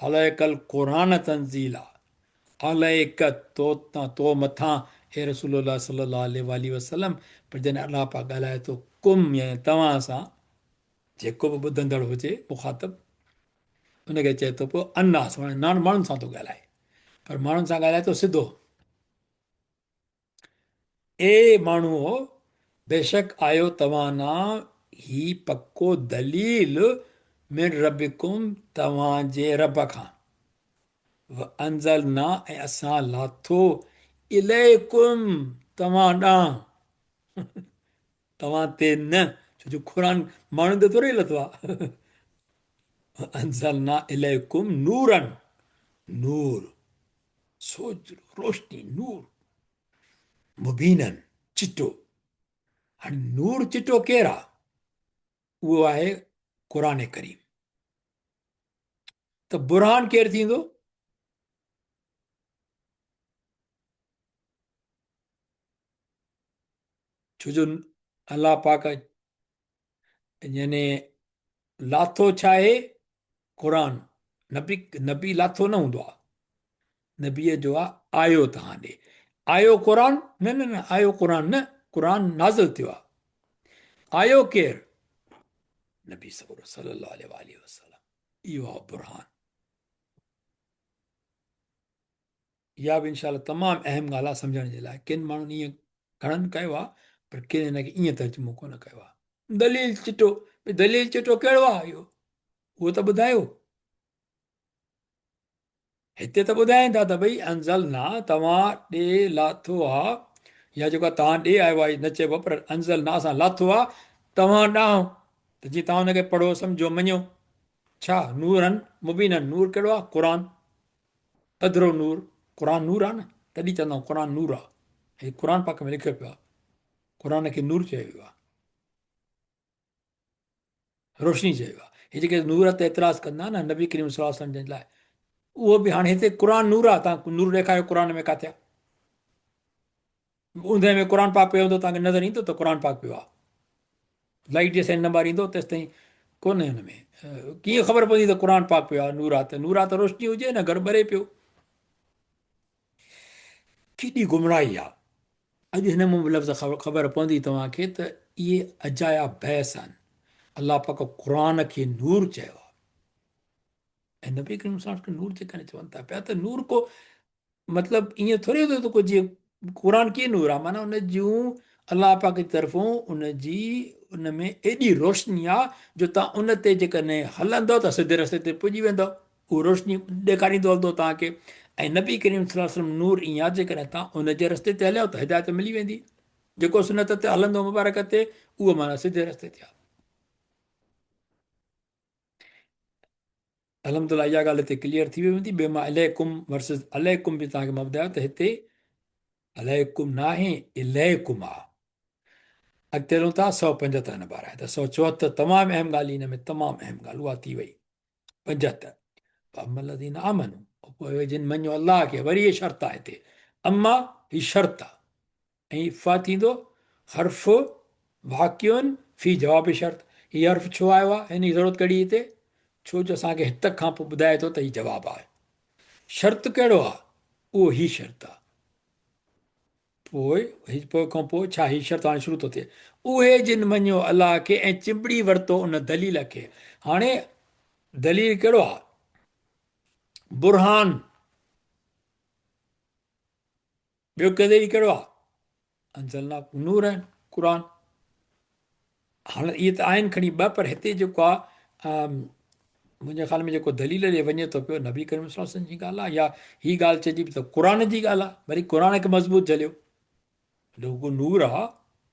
A: अलैकल क़ुरान तंज़ीला, अलैक तो तो मथां, हे रसूलुल्लाह सल्लल्लाहु अलैहि वसल्लम। पर जॾहिं अलाह पाक ॻाल्हाए थो कुम, यानी तव्हां सां, जेको बि ॿुधंदड़ हुजे मुखातब, उनखे चए थो पोइ अन्नास, माण्हुनि सां थो ॻाल्हाए, पर माण्हुनि सां ॻाल्हाए थो सिधो। ए माण्हूअ, बेशक आयो तव्हां ना ही पको दलील, मिन रबिकुम, तव्हांजे रब खां, व अंज़लना, ऐं असां लाथो, इलैकुम, तव्हां ॾांहुं, तव्हां ते न, छो जो क़ुर माण्हुनि ते थोरे लथो आहे। अंज़लना इलैकुम नूरन, नूर, सोच, रोशनी, नूर, मुबीनन, चिटो। हाणे नूर चिटो केरु आहे? उहो आहे क़ुर करीम। त बुरहान केरु थींदो? छो जो अलाह पाक यानी लाथो छा आहे? क़ुर। नबी नबी लाथो न हूंदो आहे, नबीअ जो आहे आयो तव्हां ॾे। आयो क़ुर? न न न, आयो क़ुर न, क़ुर नाज़िल थियो आहे। आयो केरु? नबी सल्लल्लाहु अलैहि वसल्लम। इहो आहे बुरहान। इहा बि इनशा तमामु अहम ॻाल्हि आहे सम्झण जे लाइ। किन माण्हुनि ईअं घणनि कयो आहे, पर किन हिनखे ईअं तर्जुमो कोन कयो आहे। दलील चिटो, दलील चिटो कहिड़ो आहे इहो? उहो त ॿुधायो। हिते त ॿुधाइनि था त भई अंज़ल ना, तव्हां ॾे लाथो आहे, या जेको आहे तव्हां ॾे आयो आहे न चइबो, पर अंज़ल ना, असां लाथो आहे तव्हां ॾांहुं, त जीअं तव्हां हुनखे पढ़ो, सम्झो, मञो। छा? नूरनि मुबीननि, नूर कहिड़ो आहे? क़ुर। अदरो नूर, क़ुर नूर आहे न, तॾहिं चवंदा आहियूं क़ुर नूर आहे। हे क़ुर पाक में लिखियो पियो आहे, क़ुर खे नूर चयो वियो आहे, रोशनी चयो आहे। हे जेके नूर ते एतिराज़ कंदा न नबी करीम सल्लल्लाहु अलैहि वसल्लम जे लाइ, उहो बि हाणे हिते क़ुर नूर आहे। तव्हां नूर ॾेखारियो क़ुर में किथे आहे? ऊंदहि में क़ुर पाक पियो हूंदो, तव्हांखे नज़र ईंदो त क़ुर पाक पियो आहे। लाइट जेसिताईं न ॿारींदो तेसिताईं कोन्हे हुन में। कीअं ख़बर पवंदी त क़ुर पाक पियो आहे? नूर आहे त, नूर आहे त रोशनी हुजे न, घर ॿरे पियो। केॾी गुमराही आहे। अॼु हिन मूं लफ़्ज़ ख़बर पवंदी तव्हांखे त इहे अजाया बहस आहिनि। अलाह पाक क़ुर खे नूर चयो आहे, ऐं नबी करीम सल्लल्लाहु अलैहि वसल्लम खे नूर जेकॾहिं चवनि था पिया त नूर को मतिलबु ईअं थोरी हूंदो त को जीअं क़ुर कीअं नूर आहे, माना उन जूं अलाह पाक जी तरफ़ूं उन जी उन में एॾी रोशनी आहे जो तव्हां उन ते जेकॾहिं हलंदव त सिधे रस्ते ते पुॼी वेंदव। उहो रोशनी ॾेखारींदो हलंदो तव्हांखे। ऐं नबी करीम सल्लल्लाहु अलैहि वसल्लम नूर ईअं आहे जेकॾहिं तव्हां उन जे रस्ते ते हलियो त हिदायत मिली वेंदी। जेको सुनत ते हलंदो मुबारक ते उहो माना सिधे रस्ते ते आहे। अलहमदिल्ला इहा ॻाल्हि हिते क्लियर थी वेंदी। ॿियो मां अलैकुम वर्सिस अलैकुम बि तव्हांखे मां ॿुधायो त हिते अलैकुम न आहे, इलैकुम आहे। अॻिते हलूं था 175 नंबर आहे त 174 तमामु अहम ॻाल्हि, हिन में तमामु अहम ॻाल्हि उहा थी वई 75 अमलदीन आमनू, पोइ जिन मञो अलाह खे। वरी इहा शर्त आहे हिते, अमा ही शर्त आहे ऐं इफ़ा थींदो हर्फ़ वाक़ियुनि फी जवाब शर्त। हीअ हर्फ़ छो आयो आहे, हिन जी ज़रूरत कहिड़ी हिते? छो जो असांखे हित खां पोइ ॿुधाए थो त हीउ जवाबु आहे। शर्त कहिड़ो आहे? उहो ही शर्त आहे। पोइ खां पोइ छा ही शर्त हाणे शुरू थो थिए, उहे जिन मञियो अलाह खे ऐं चिंबड़ी वरितो उन दलील खे। हाणे दलील कहिड़ो आहे? बुरहान। ॿियो दलील कहिड़ो आहे? अंज़लना नूर आहिनि क़ुर। हाणे इहे त आहिनि खणी ॿ, पर हिते जेको आहे मुंहिंजे ख़्याल में जेको दलील ॾे वञे थो पियो नबी करीम सल्लल्लाहु अलैहि वसल्लम जी ॻाल्हि आहे, या हीअ ॻाल्हि चइजी पई त क़ुर जी ॻाल्हि आहे। वरी क़ुर खे मज़बूत झलियो, जेको नूर आहे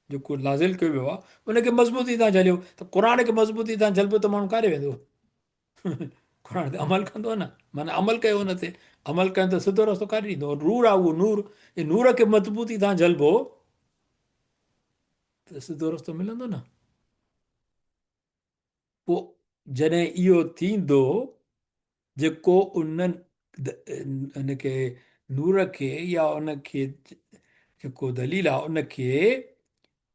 A: जेको नाज़िल कयो वियो आहे उनखे मज़बूती सां झलियो। त क़ुर खे मज़बूती सां झलिबो त माण्हू काॾे वेंदो? क़ुर ते अमल कंदो न, माना अमल कयो हुन ते। अमल कयो त सिधो रस्तो काॾे ॾींदो? नूर आहे उहो नूर, ऐं नूर खे मज़बूती सां झलिबो त सिधो रस्तो मिलंदो न। पोइ जॾहिं इहो थींदो, जेको उनखे नूर खे या उनखे जेको दलील आहे उनखे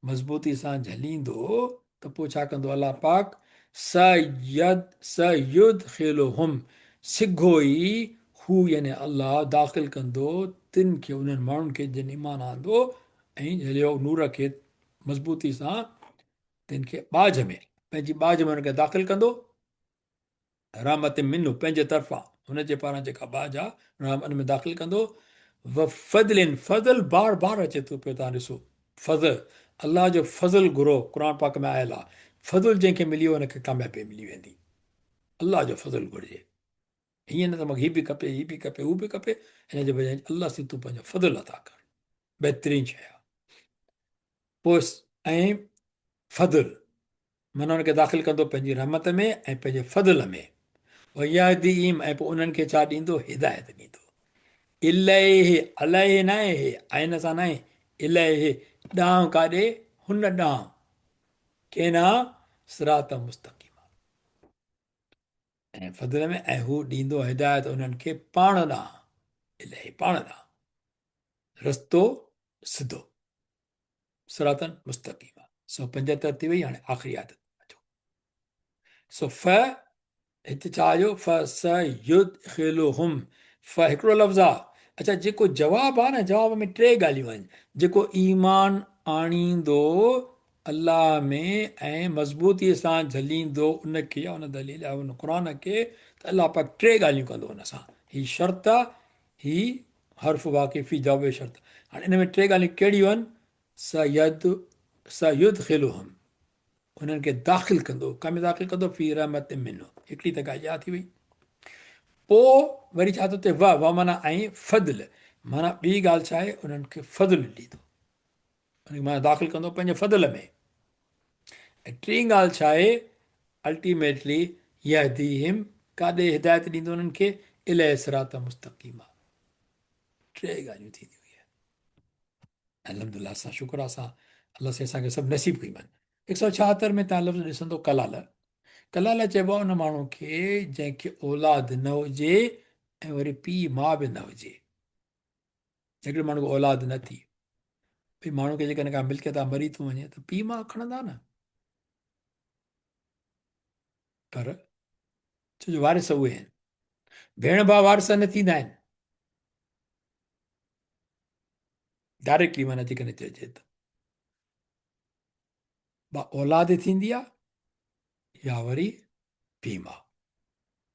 A: मज़बूती सां झलींदो त पोइ छा कंदो अलाह पाक? सयुदखिलुहुम, सिघो ई हू यानी अलाह दाख़िल कंदो तिन खे, उन्हनि माण्हुनि खे जिन ईमान आंदो ऐं झलियो नूर खे मज़बूती सां, तिन खे ॿाझ में, पंहिंजी ॿाझ में हुनखे दाख़िल कंदो। रहमत मिन्हू, पंहिंजे तरफ़ां हुनजे पारां जेका ॿाझ आहे रहमत में दाख़िल कंदो। फज़लिन, फज़ल बार बार अचे थो पियो, तव्हां ॾिसो फज़ल, अलाह जो फज़ल घुरो क़ुर पाक में आयल आहे। फज़ल जंहिंखे मिली वियो हुनखे कामयाबी मिली वेंदी। अलाह जो फज़ल घुरिजे, हीअं न त मूंखे हीअ बि खपे, हीअ बि खपे, हू बि खपे। हिन जे बजाए अलाह से तूं पंहिंजो फज़ल अता कर, बहितरीनु शइ आहे। पोइ ऐं फज़ल माना हुनखे दाख़िल कंदो पंहिंजी रहमत में ऐं पंहिंजे फज़ल में। वयादीम, ऐं पोइ उन्हनि खे छा ॾींदो? हिदायत ॾींदो। इलाही अलाही न आहे, हे आहिनि सां न आहे, इलाही ॾांहुं काॾे? हुन ॾांहुं केना? सिरात मुस्तक़ीम। ऐं फज़ल में ऐं हू ॾींदो हिदायत उन्हनि खे पाण ॾांहुं, इलाही पाण ॾांहुं, रस्तो सिधो, सिरातन मुस्तक़ीम। 175 थी वई। हाणे आख़िरी आदत अचो। सो फ हिते छा आयो? फसयुदखिलुहुम, फ हिकिड़ो लफ़्ज़ आहे। अच्छा, जेको जवाबु आहे न, जवाब में टे ॻाल्हियूं आहिनि। जेको ईमान आणींदो अलाह में ऐं मज़बूतीअ सां झलींदो उनखे या उन दलील या उन क़ुर खे, त अलाह पाक टे ॻाल्हियूं कंदो हुन सां। हीअ शर्त आहे, हीअ हर्फ़ वाक़िफ़ी जवाब शर्त। हाणे इन में टे ॻाल्हियूं कहिड़ियूं आहिनि? सयुदखिलुहुम, उन्हनि खे दाख़िल कंदो। कंहिंमें दाख़िल कंदो? फी रहमत मिन्हू। हिकिड़ी त ॻाल्हि इहा थी वई। पोइ वरी छा थो थिए? व माना ऐं फज़ल, माना ॿी ॻाल्हि छा आहे? उन्हनि खे फज़ल ॾींदो, उनखे माना दाख़िल कंदो पंहिंजे फज़ल में। ऐं टी ॻाल्हि छा आहे? अल्टीमेटली यहदीहिम, काॾे हिदायत ॾींदो उन्हनि खे? इलैहि सिरात मुस्तक़ीम। टे ॻाल्हियूं थींदियूं इहे। अल्हम्दुलिल्लाह, असां शुक्र आहे, असां अलाह से असांखे सभु नसीबु कयूं आहिनि। 176 में तव्हां लफ़्ज़ ॾिसंदो कलाल। कलाल चइबो आहे उन माण्हू खे जंहिंखे औलाद न हुजे ऐं वरी पीउ माउ बि न हुजे। हिकिड़े माण्हू खे औलाद न थी, भई माण्हू खे जेकॾहिं का मिल्कियत आहे मरी थो वञे त पीउ माउ खणंदा न, पर छो जो वारिस उहे आहिनि। भेण भाउ वारिस न थींदा आहिनि डायरेक्टली, माना जेकॾहिं चइजे त औलाद थींदी आहे या वरी पीउ माउ।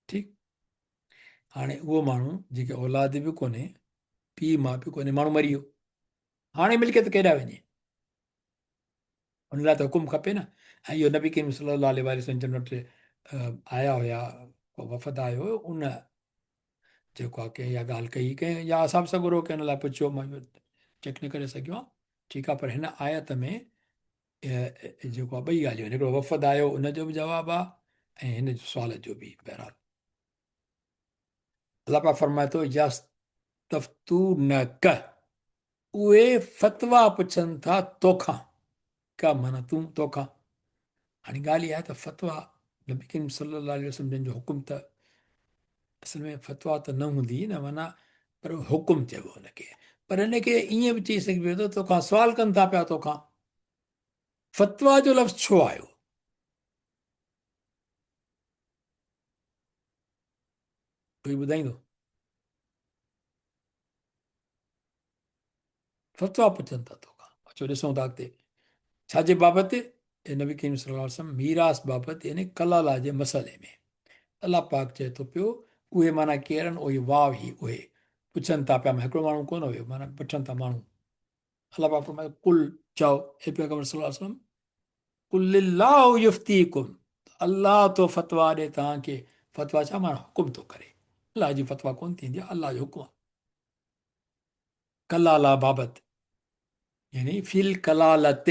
A: ठीकु। हाणे उहो माण्हू जेके औलाद बि कोन्हे, पीउ माउ बि कोन्हे, माण्हू मरी वियो, हाणे मिल्कियत केॾांहुं वञे? हुन लाइ त हुकुम खपे न। ऐं इहो नबी करीम सल्लल्लाहु अलैहि वसल्लम जन वटि आया हुया, को वफ़द आयो हुयो, उन जेको आहे कंहिं इहा ॻाल्हि कई, कंहिं या असां बि सॻुरो कंहिं हिन लाइ पुछियो, मां इहो चेक न करे सघियो आहियां, ठीकु आहे। पर हिन आयत में जेको आहे ॿई ॻाल्हियूं आहिनि, हिकिड़ो वफ़द आयो उनजो बि जवाबु आहे ऐं हिन सुवाल जो बि। बहरहाल अलाह पाक फरमाए थो, यस्तफ्तू न क, उहे फ़तवा पुछनि था तोखां, का माना तूं तोखां। हाणे ॻाल्हि इहा आहे त फ़तवा नबी करीम सल्लल्लाहु अलैहि वसल्लम जन जो हुकुम त असल में फ़तवा त न हूंदी न, माना पर हुकुम चइबो हुनखे। पर हिनखे ईअं बि चई सघिबो थो, तोखां सुवाल कनि था पिया तोखां। फ़तवा जो लफ़्ज़ छो आयो? कोई ॿुधाईंदो? फ़तवा पुछनि था तोखां, अचो ॾिसूं था अॻिते छाजे बाबति। नबी करीम सल्लल्लाहु अलैहि वसल्लम मीरास बाबति, यानी कलाला जे मसइले में। अलाह पाक चए थो पियो, उहे माना केरु आहिनि? उहे वाव ई उहे पुछनि था पिया। हिकिड़ो माण्हू कोन हुयो, माना पुछनि था माण्हू। अलाह पाक फरमाए, कुल चओ, हे पैगंबर सल्लल्लाहु अलैहि वसल्लम, कुल लिल्लाहु युफ्तीकुम, अलाह तो फ़तवा ॾे तव्हांखे। फ़तवा छा माना? हुकुम थो करे। अलाह जी फ़तवा कोन थींदी आहे, अलाह जो हुकुम आहे। कलाला बाबति, यानी फिल कलालत,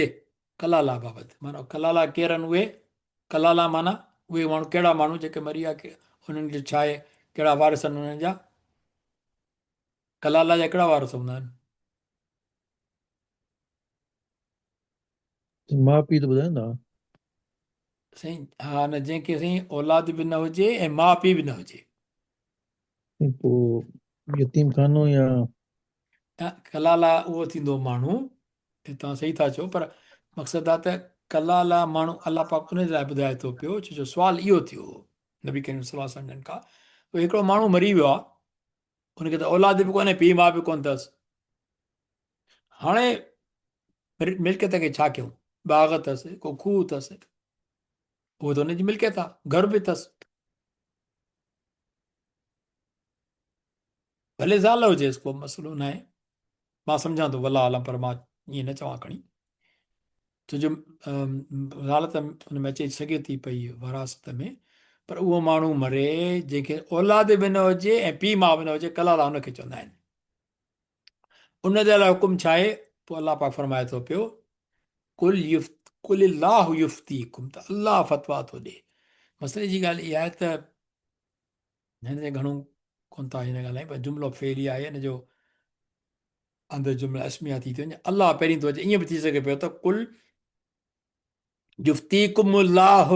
A: कलाला बाबति, माना कलाला केरु आहिनि? उहे कलाला माना उहे माण्हू, कहिड़ा माण्हू जेके मरी विया, उन्हनि जो छा आहे, कहिड़ा वारिस आहिनि उन्हनि जा? कलाला जा हिकिड़ा वारिस हूंदा आहिनि?
B: माउ पीउ त ॿुधाईंदा।
A: साईं हा, न जंहिंखे साईं औलाद बि न हुजे ऐं माउ पीउ बि न हुजे।
B: पोइ यतीम खानो या
A: कलाला उहो थींदो माण्हू, हे तव्हां सही था चओ, पर मक़सदु आहे त कलाला माण्हू अलाह पाक उन लाइ ॿुधाए थो पियो, छो जो सुवालु इहो थियो हो नबी करीम सल्लल्लाहु अलैहि वसल्लम खां, भई हिकिड़ो माण्हू मरी वियो आहे, हुनखे त औलाद बि कोन्हे, पीउ माउ बि कोन अथसि। हाणे मिल्कियत खे छा कयूं? बाग़ अथसि, को खूह अथसि, उहो त हुनजी मिल्कियत आहे, घर बि अथसि, भले ज़ाल हुजेसि, को मसइलो न आहे। मां सम्झां थो वल्लाह आलम, पर मां ईअं न चवां खणी, छो जो ज़ाल त हुन में अचे सघे थी पई विरासत में, पर उहो माण्हू मरे जंहिंखे औलाद बि न हुजे ऐं पीउ माउ बि न हुजे, कलाला हुनखे चवंदा आहिनि। उन जे लाइ हुकुम छा आहे? पोइ अलाह पाक फरमाए थो पियो, कुल अल्लाहु युफ्तीकुम, त अलाह फ़तवा थो ॾे। मसइले जी ॻाल्हि इहा आहे त हिन ते घणो कोन था हिन ॻाल्हायूं, पर जुमिलो फेरी आहे हिन जो अंदरि जुमिला अस्मिया थी थी वञे, अलाह पहिरीं थो अचे। ईअं बि थी सघे पियो त कुल युफ्तीकुमुल्लाह,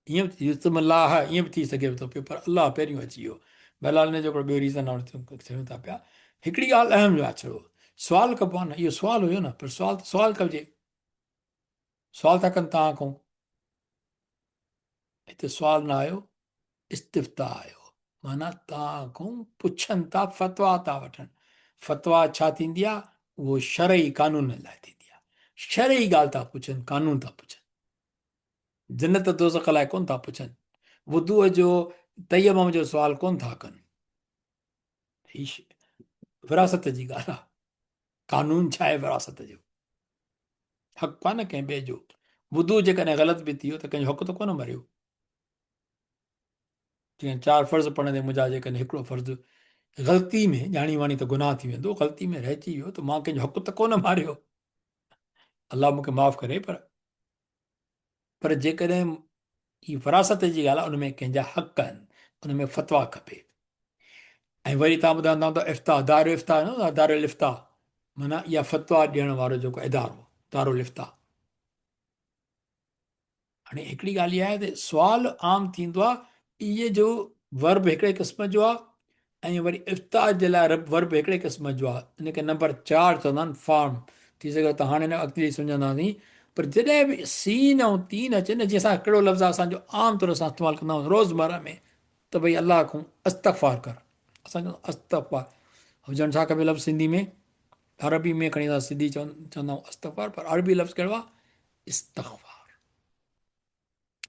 A: ईअं बि युफ्तुमुल्लाह, ईअं बि थी सघे थो पियो, पर अलाह पहिरियों अची वियो। बहरहाल हिन जो ॿियो रीज़न थियूं था पिया। हिकिड़ी ॻाल्हि अहम आहे, छड़ो सुवालु कबो आहे न, इहो सुवालु हुयो न, पर सुवालु त सुवालु कजे। सुवालु था कनि तव्हां खां, हिते सुवालु न आयो, इस्तिफ़्ता आयो, माना तव्हां खां पुछनि था, फ़तवा था वठनि। फ़तवा छा थींदी आहे? उहो शरई कानून लाइ थींदी आहे। शरई ॻाल्हि था पुछनि, कानून था पुछनि, जन्नत दोज़ख लाइ कोन था पुछनि, वुदूअ जो तयमम जो सुवालु कोन था कनि। हीउ विरासत जी ॻाल्हि आहे। कानून छा आहे विरासत जो? हक़ु आहे न कंहिं ॿिए जो। वुदू जेकॾहिं ग़लति बि थी वियो त कंहिंजो हक़ु त कोन मरियो। जीअं 4 फ़र्ज़ पढ़ंदे मुंहिंजा जेकॾहिं हिकिड़ो फ़र्ज़ु ग़लती में, ॼाणी वाणी त गुनाह थी वेंदो, ग़लती में रहिजी वियो, त मां कंहिंजो हक़ु त कोन मारियो, अलाह मूंखे माफ़ु करे। पर जेकॾहिं ही विरासत जी ॻाल्हि आहे, उन में कंहिंजा हक़ आहिनि, उन में फ़तवा खपे। ऐं वरी तव्हां ॿुधाईंदा त इफ़्ता, दारुल इफ़्ता न, दारुल इफ़्ता माना इहा फ़तवा ॾियण वारो जेको इदारो, दारुल इफ़्ता। हाणे हिकिड़ी ॻाल्हि इहा आहे त सुवालु आम थींदो आहे, इहे जो वर्ब हिकिड़े क़िस्म जो आहे, ऐं वरी इफ़्ता जे लाइ वर्ब हिकिड़े क़िस्म जो आहे। इनखे नंबर 4 चवंदा आहिनि, फॉर्म। थी सघे त हाणे न अॻिते सम्झंदासीं, पर जॾहिं बि सीन ऐं तीन अचे न, जीअं असां हिकिड़ो लफ़्ज़ु आहे असांजो आम तौर सां इस्तेमालु कंदा आहियूं रोज़मर्रा में, त भई अलाह खां इस्तग़फ़ार कर, असां चवंदा इस्तग़फ़ार हुजणु छा खपे लफ़्ज़ु सिंधी में? अरबी में खणी था सिंधी चवंदा आहियूं इस्तग़फ़ार, पर अरबी लफ़्ज़ु कहिड़ो आहे? इस्तग़फ़ार।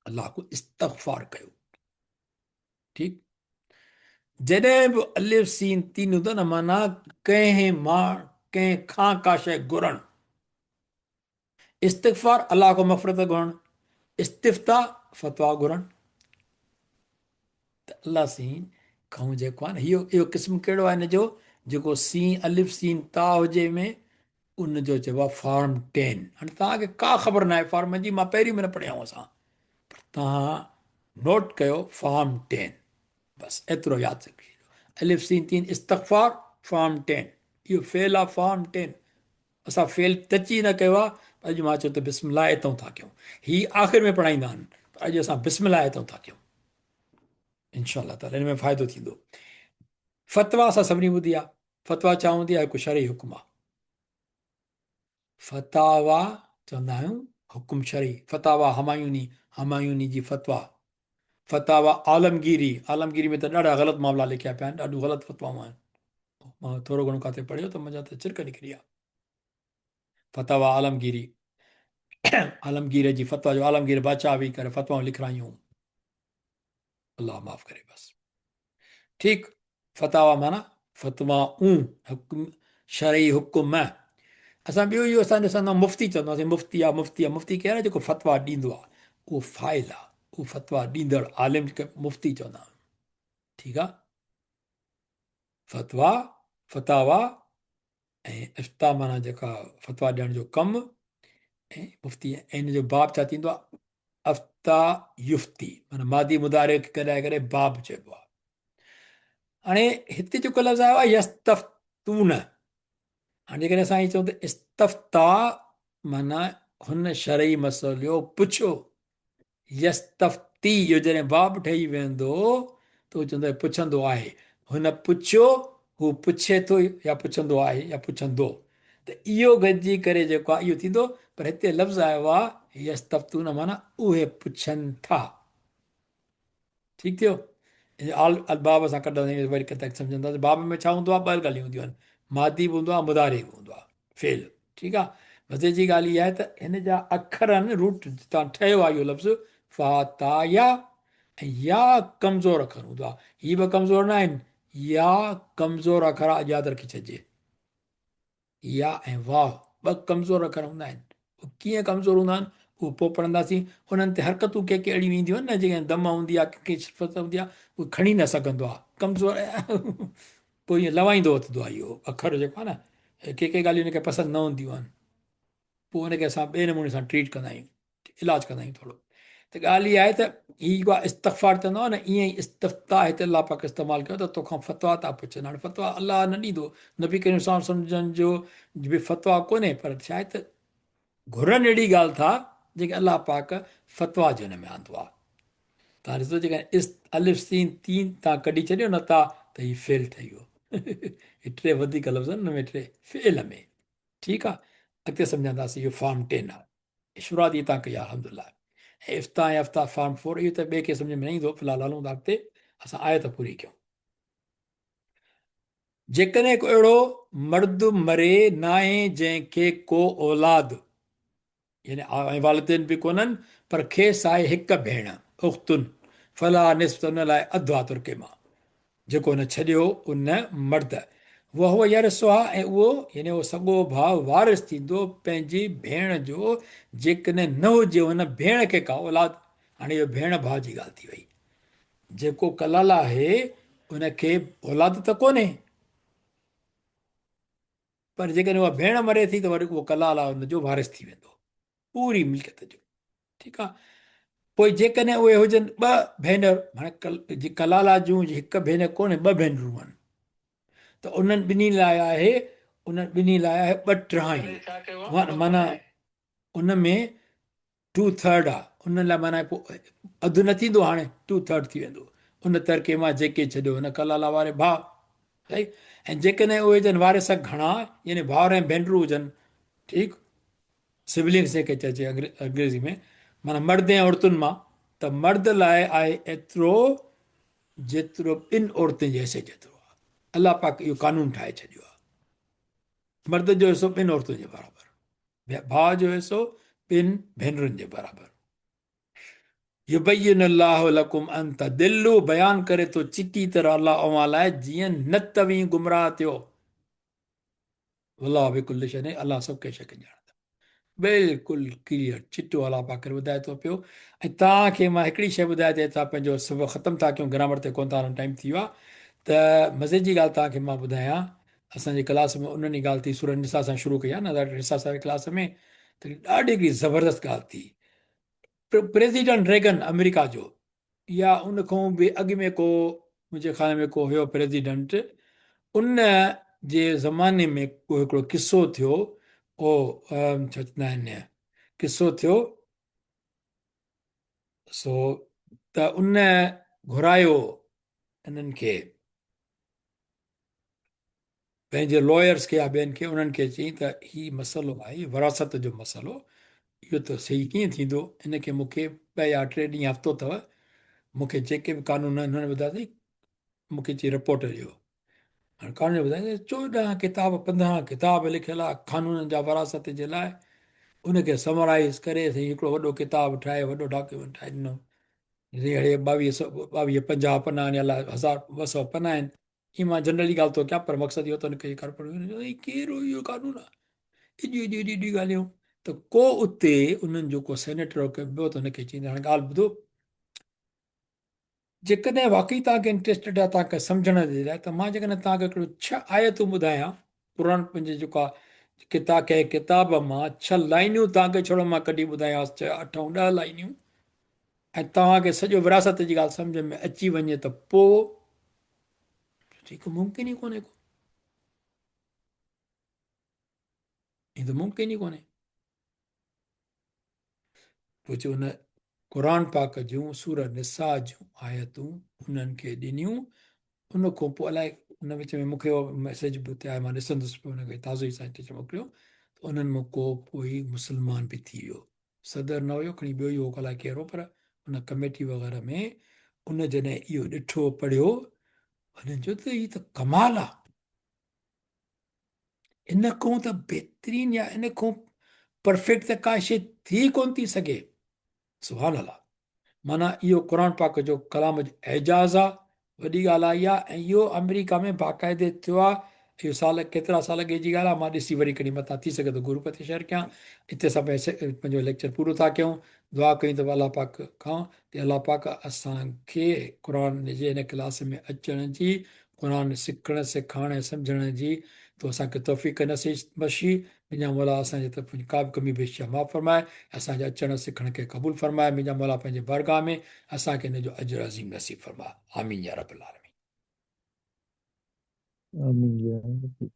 A: अलाह को इस्तग़फ़ार कयो, ठीकु। जॾहिं बि अलिफ सीन तीन हूंदो न माना कंहिं खां का शइ घुरणु, इस्तिग़फ़ार अलाह खां मफ़रत घुरणु, इस्तिफ़्ता फ़तवा घुरणु। त अलाह सीन खां जेको आहे न इहो क़िस्म कहिड़ो आहे हिन जो, जेको अलिफ सीन ता हुजे में उनजो चइबो आहे फॉर्म 10। हाणे तव्हांखे का ख़बर न आहे फॉर्म जी, मां पहिरीं में न पढ़ियाऊं असां, तव्हां नोट कयो फॉर्म 10, बसि एतिरो यादि रखिजो। अलिफ सीन तीन इस्तग़फ़ार फॉर्म 10, इहो फेल आहे फॉर्म 10। असां फेल टच ई न कयो आहे। अॼु मां चयो त बिस्मिल्लाह हितां था कयूं, हीअ आख़िर में पढ़ाईंदा आहिनि, पर अॼु असां बिस्मिल्लाह हितां था कयूं, इनशा ताला हिन में फ़ाइदो थींदो। फ़तवा असां सभिनी ॿुधी आहे, फ़तवा छा हूंदी आहे? हिकु शरई हुकुम आहे। फतावा चवंदा आहियूं हुकुम शरई, फतावा हमायूनी जी फ़तवा, फतावा आलमगीरी में त ॾाढा ग़लति मामला लिखिया पिया आहिनि, ॾाढियूं ग़लति फ़तवाऊं आहिनि। मां थोरो घणो किथे पढ़ियो त मुंहिंजा त चिरक निकिरी आहे। फतावा आलमगीर जी फ़तवा जो आलमगीर बादशाह वेही करे फ़तवाऊं लिखायूं, अलाह माफ़ करे बसि। ठीकु, फतावा माना फ़तवाऊं, हुकुम शरई हुकुम। असां ॿियो इहो असां ॾिसंदा मुफ़्ती चवंदासीं, मुफ़्ती केरु आहे? जेको फ़तवा ॾींदो आहे, उहो फ़ाइल आहे, उहो फ़तवा ॾींदड़ आलिम खे मुफ़्ती चवंदा आहियूं। ठीकु आहे, फतावा ऐं इफ्ता माना जेका फ़तवा ॾियण जो कमु, ऐं मुफ़्ती, ऐं इन जो बाब छा थींदो आहे? अफ्ता युफ्ती, माना मादी मुदारे खे कॾहिं कॾहिं बाब चइबो आहे। हाणे हिते जेको लफ़्ज़ आयो आहे यस्तफ़्तून, हाणे जेकॾहिं असां हीअ चऊं त इस्तफ़्ता माना हुन शरई मसइलो जो पुछो, यस्तफ़्ती इहो जॾहिं बाब ठही वेंदो त उहो चवंदो पुछंदो आहे, हुन पुछियो, हू पुछे थो या पुछंदो आहे या पुछंदो, त इहो गॾिजी करे जेको आहे इहो थींदो। पर हिते लफ़्ज़ आयो आहे यस्तफ़्तून माना उहे पुछनि था। ठीकु थियो, बाब असां कढंदासीं वरी किथे सम्झंदासीं। बाब में छा हूंदो आहे? ॿ ॻाल्हियूं हूंदियूं आहिनि, मादी बि हूंदो आहे, मुदारे बि हूंदो आहे, फेल। ठीकु आहे, मज़े जी ॻाल्हि इहा आहे त हिन जा अखर आहिनि, रूट जितां ठहियो आहे इहो लफ़्ज़ु फ़ा ता या, ऐं या कमज़ोर अखर हूंदो आहे। हीअ बि कमज़ोर न आहिनि, या कमज़ोर अखर आहे, यादि रखी छॾिजे। या ऐं वाह ॿ कमज़ोर अखर हूंदा आहिनि। उहे कीअं कमज़ोर हूंदा आहिनि उहो पोइ पढ़ंदासीं। उन्हनि ते हरकतूं के अहिड़ियूं ईंदियूं आहिनि न, जेके दम हूंदी आहे, कंहिं सिफ़त हूंदी आहे, उहो खणी न सघंदो आहे, कमज़ोर पोइ ईअं लवाईंदो वठंदो आहे इहो अखर जेको आहे न, के ॻाल्हियूं हिनखे पसंदि न हूंदियूं आहिनि, पोइ हुनखे असां ॿिए नमूने सां ट्रीट कंदा आहियूं, इलाजु कंदा आहियूं थोरो। त ॻाल्हि इहा आहे त हीअ जेको आहे इस्तग़फ़ार चवंदो आहे न, ईअं ई इस्तफ़्ता हिते अलाह पाक इस्तेमालु कयो त तोखां फ़तवा था पुछनि। हाणे फ़तवा अलाह न ॾींदो, नबी करीम सम्झनि जो बि फ़तवा कोन्हे, पर छा आहे त घुरनि अहिड़ी ॻाल्हि था जेके अलाह पाक फ़तवा जो हिन में आंदो आहे। तव्हां ॾिसो जेकॾहिं अलिफ सीन तीन तव्हां कढी छॾियो न था त हीउ फेल ठही वियो। हीअ टे वधीक लफ़्ज़ आहिनि, हुन में टे फेल में। ठीकु आहे, अॻिते सम्झंदासीं। इहो फॉर्म 10 आहे, शुरूआत इहा तव्हां कई आहे अलहमदिल्ला। ऐं इफ़्ता फॉर्म 4, इहो त ॿिए खे सम्झ में न ईंदो, फ़िलहालु हलूं था अॻिते, असां आयत पूरी कयूं। जेकॾहिं को अहिड़ो मर्द मरे नाहे जंहिंखे को औलाद, यानी ऐं वालिदेन बि कोन्हनि, पर खेसि आहे हिकु भेण उख़्तुन, फला निस्फ़, उन लाइ अधु आहे तुर्के मां, जेको हुन छॾियो उन मर्द, उहो यरसो आहे, ऐं उहो यानी उहो सॻो भाउ वारिस थींदो पंहिंजी भेण जो, जेकॾहिं न हुजे हुन भेण खे का औलाद। हाणे इहो भेण भाउ जी ॻाल्हि थी वई, जेको कलाल आहे उनखे औलाद त कोन्हे, पर जेकॾहिं उहा भेण मरे थी त वरी उहो कलाल आहे हुनजो वारिस थी वेंदो पूरी मिल्कियत जो। ठीकु आहे, पोइ जेकॾहिं उहे हुजनि ॿ भेनर, हाणे कलाला जूं हिकु भेण कोन्हे, ॿ भेनरूं आहिनि, त उन्हनि ॿिन्ही लाइ आहे, ॿ टिहाई, माना उन में 2/3 आहे, उन लाइ माना पोइ अधु न थींदो, हाणे 2/3 थी वेंदो उन तरके मां जेके छॾियो हुन कलाला वारे भाउ। सही, ऐं जेकॾहिं उहे हुजनि वारिस घणा, यानी भाउर ऐं भेनरूं हुजनि, ठीकु, सिबलिंग्स जेके चइजे अंग्रेज़ी में, माना मर्द ऐं औरतुनि मां, त मर्द लाइ आहे एतिरो जेतिरो ॿिनि औरतुनि जे हिसे जेतिरो आहे। अलाह पाक इहो कानून ठाहे छॾियो आहे, मर्द जो हिसो ॿिनि औरतुनि जे बराबरि, भाउ जो हिसो ॿिनि भेनरुनि जे बराबरि। युबय्यिनु अल्लाहु लकुम अन तदिल्लु, बयान करे तो चिटी तरह अल्लाह अवां लाइ जीअं न तव्हीं गुमराह थियो। वल्लाहु बिकुल्लि शैइन, अल्लाह सभु कंहिं शइ खे ॼाणंदो। बिल्कुलु क्लियर चिटो अलाह पाक करे ॿुधाए थो पियो। ऐं तव्हांखे मां हिकिड़ी शइ ॿुधाए ते था पंहिंजो सुबुह ख़तमु था कयूं, ग्रामर ते कोन था हलूं, टाइम थी वियो आहे। त मज़े जी ॻाल्हि तव्हांखे मां ॿुधायां, असांजी क्लास में उन्हनि ई ॻाल्हि थी, सूरत निसा सां शुरू कई आहे न, निसा सां क्लास में, त ॾाढी हिकिड़ी ज़बरदस्त ॻाल्हि थी। प्रेसिडेंट रेगन अमेरिका जो, या उन खां बि अॻु में को, मुंहिंजे ख़्याल में को हुयो प्रेसिडेंट, उन जे ज़माने में को हिकिड़ो किसो थियो, छा चवंदा आहिनि, किसो थियो, सो त उन घुरायो इन्हनि खे, पंहिंजे लॉयर्स खे या ॿियनि खे, उन्हनि खे चई त हीउ मसइलो आहे, विरासत जो मसइलो, इहो त सही कीअं थींदो, इनखे मूंखे 2 या 3 ॾींहं हफ़्तो अथव, मूंखे जेके बि कानून हिननि ॿुधाईं मूंखे चई रिपोर्ट ॾियो। हाणे कानून ॿुधाईं 14 किताब 15 किताब लिखियलु आहे कानूननि जा विरासत जे लाइ, उनखे समराइज़ करे साईं हिकिड़ो वॾो किताबु ठाहे, वॾो डॉक्यूमेंट ठाहे ॾिनो। अहिड़े 2250 पना आहिनि, अलाए 1200 पना आहिनि। हीअ मां जनरली ॻाल्हि थो कयां, पर मक़सदु इहो त हुनखे ख़बर पए कहिड़ो इहो कानून आहे, एॾियूं एॾियूं एॾियूं एॾियूं ॻाल्हियूं। त को उते उन्हनि जो को सेनेटर ॿियो त हुनखे चईंदा, हाणे ॻाल्हि ॿुधो, जेकॾहिं वाक़ई तव्हांखे इंट्रस्टेड आहे तव्हांखे सम्झण जे लाइ, त मां जेकॾहिं तव्हांखे हिकिड़ो 6 आयतूं ॿुधायां, क़ुर पंहिंजे जेको आहे कंहिं किताब मां 6 लाइनियूं तव्हांखे छड़ो मां कढी ॿुधायांसि, 8 ऐं 10 लाइनियूं, ऐं तव्हांखे सॼो विरासत जी ॻाल्हि सम्झ में अची वञे त पोइ ठीकु, मुमकिन ई कोन्हे को, हीअ त मुमकिन ई कोन्हे। पोइ चयो हुन क़ुर पाक जूं सूरत निसा जूं आयतूं उन्हनि खे ॾिनियूं। उन खां पोइ अलाए उन विच में मूंखे उहो मैसेज बि उते आयो, मां ॾिसंदुसि पियो हुनखे, ताज़ो ई साइंटिस्ट मोकिलियो, त उन्हनि मां को पोइ मुस्लमान बि थी वियो, सदर न हुयो, खणी ॿियो ई हो अलाए कहिड़ो, पर उन कमेटी वग़ैरह में उन जॾहिं इहो ॾिठो पढ़ियो, हुननि चयो त हीअ त कमाल आहे, इन खां त बहितरीन या इन खां परफेक्ट त का शइ थी कोन थी सघे। सुभान अल्लाह, माना इहो क़ुर पाक जो कलाम जो एजाज़ आहे, वॾी ॻाल्हि आहे इहा। ऐं इहो अमेरिका में बाक़ाइदे थियो आहे। इहो केतिरा साल अॻे जी ॻाल्हि आहे, मां ॾिसी वरी कॾहिं मथां थी सघे थो ग्रुप ते शेयर कयां। हिते सभु पंहिंजो लेक्चर पूरो था कयूं, दुआ कयूं त अलाह पाक खां, त अलाह पाक असांखे क़ुर जे हिन क्लास में अचण जी, क़ुर सिखण सेखारण ऐं सम्झण जी तो असांखे तौफ़ीक़ नसीब बख़्शी। मुंहिंजा मौला असांजे तरफ़ का बि कमी बेशा माफ़ फरमाए, असांजे अचण सिखण खे क़बूल फरमाए। मुंहिंजा मौला पंहिंजे बारगाह में असांखे हिन जो अजर अज़ीम नसीब फरमाए। आमीन या रब्बल आलमीन।
B: आमीन या रब्बी।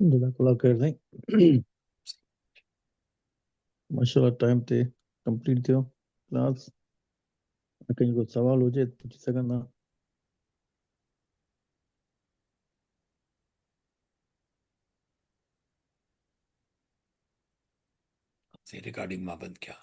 B: जज़ाकल्लाह ख़ैर साईं। माशाल्लाह टाइम ते कंप्लीट थियो क्लास। कंहिंजो को सवाल हुजे त पुछी सघंदा।
A: रिकॉर्डिंग मां बंदि कया।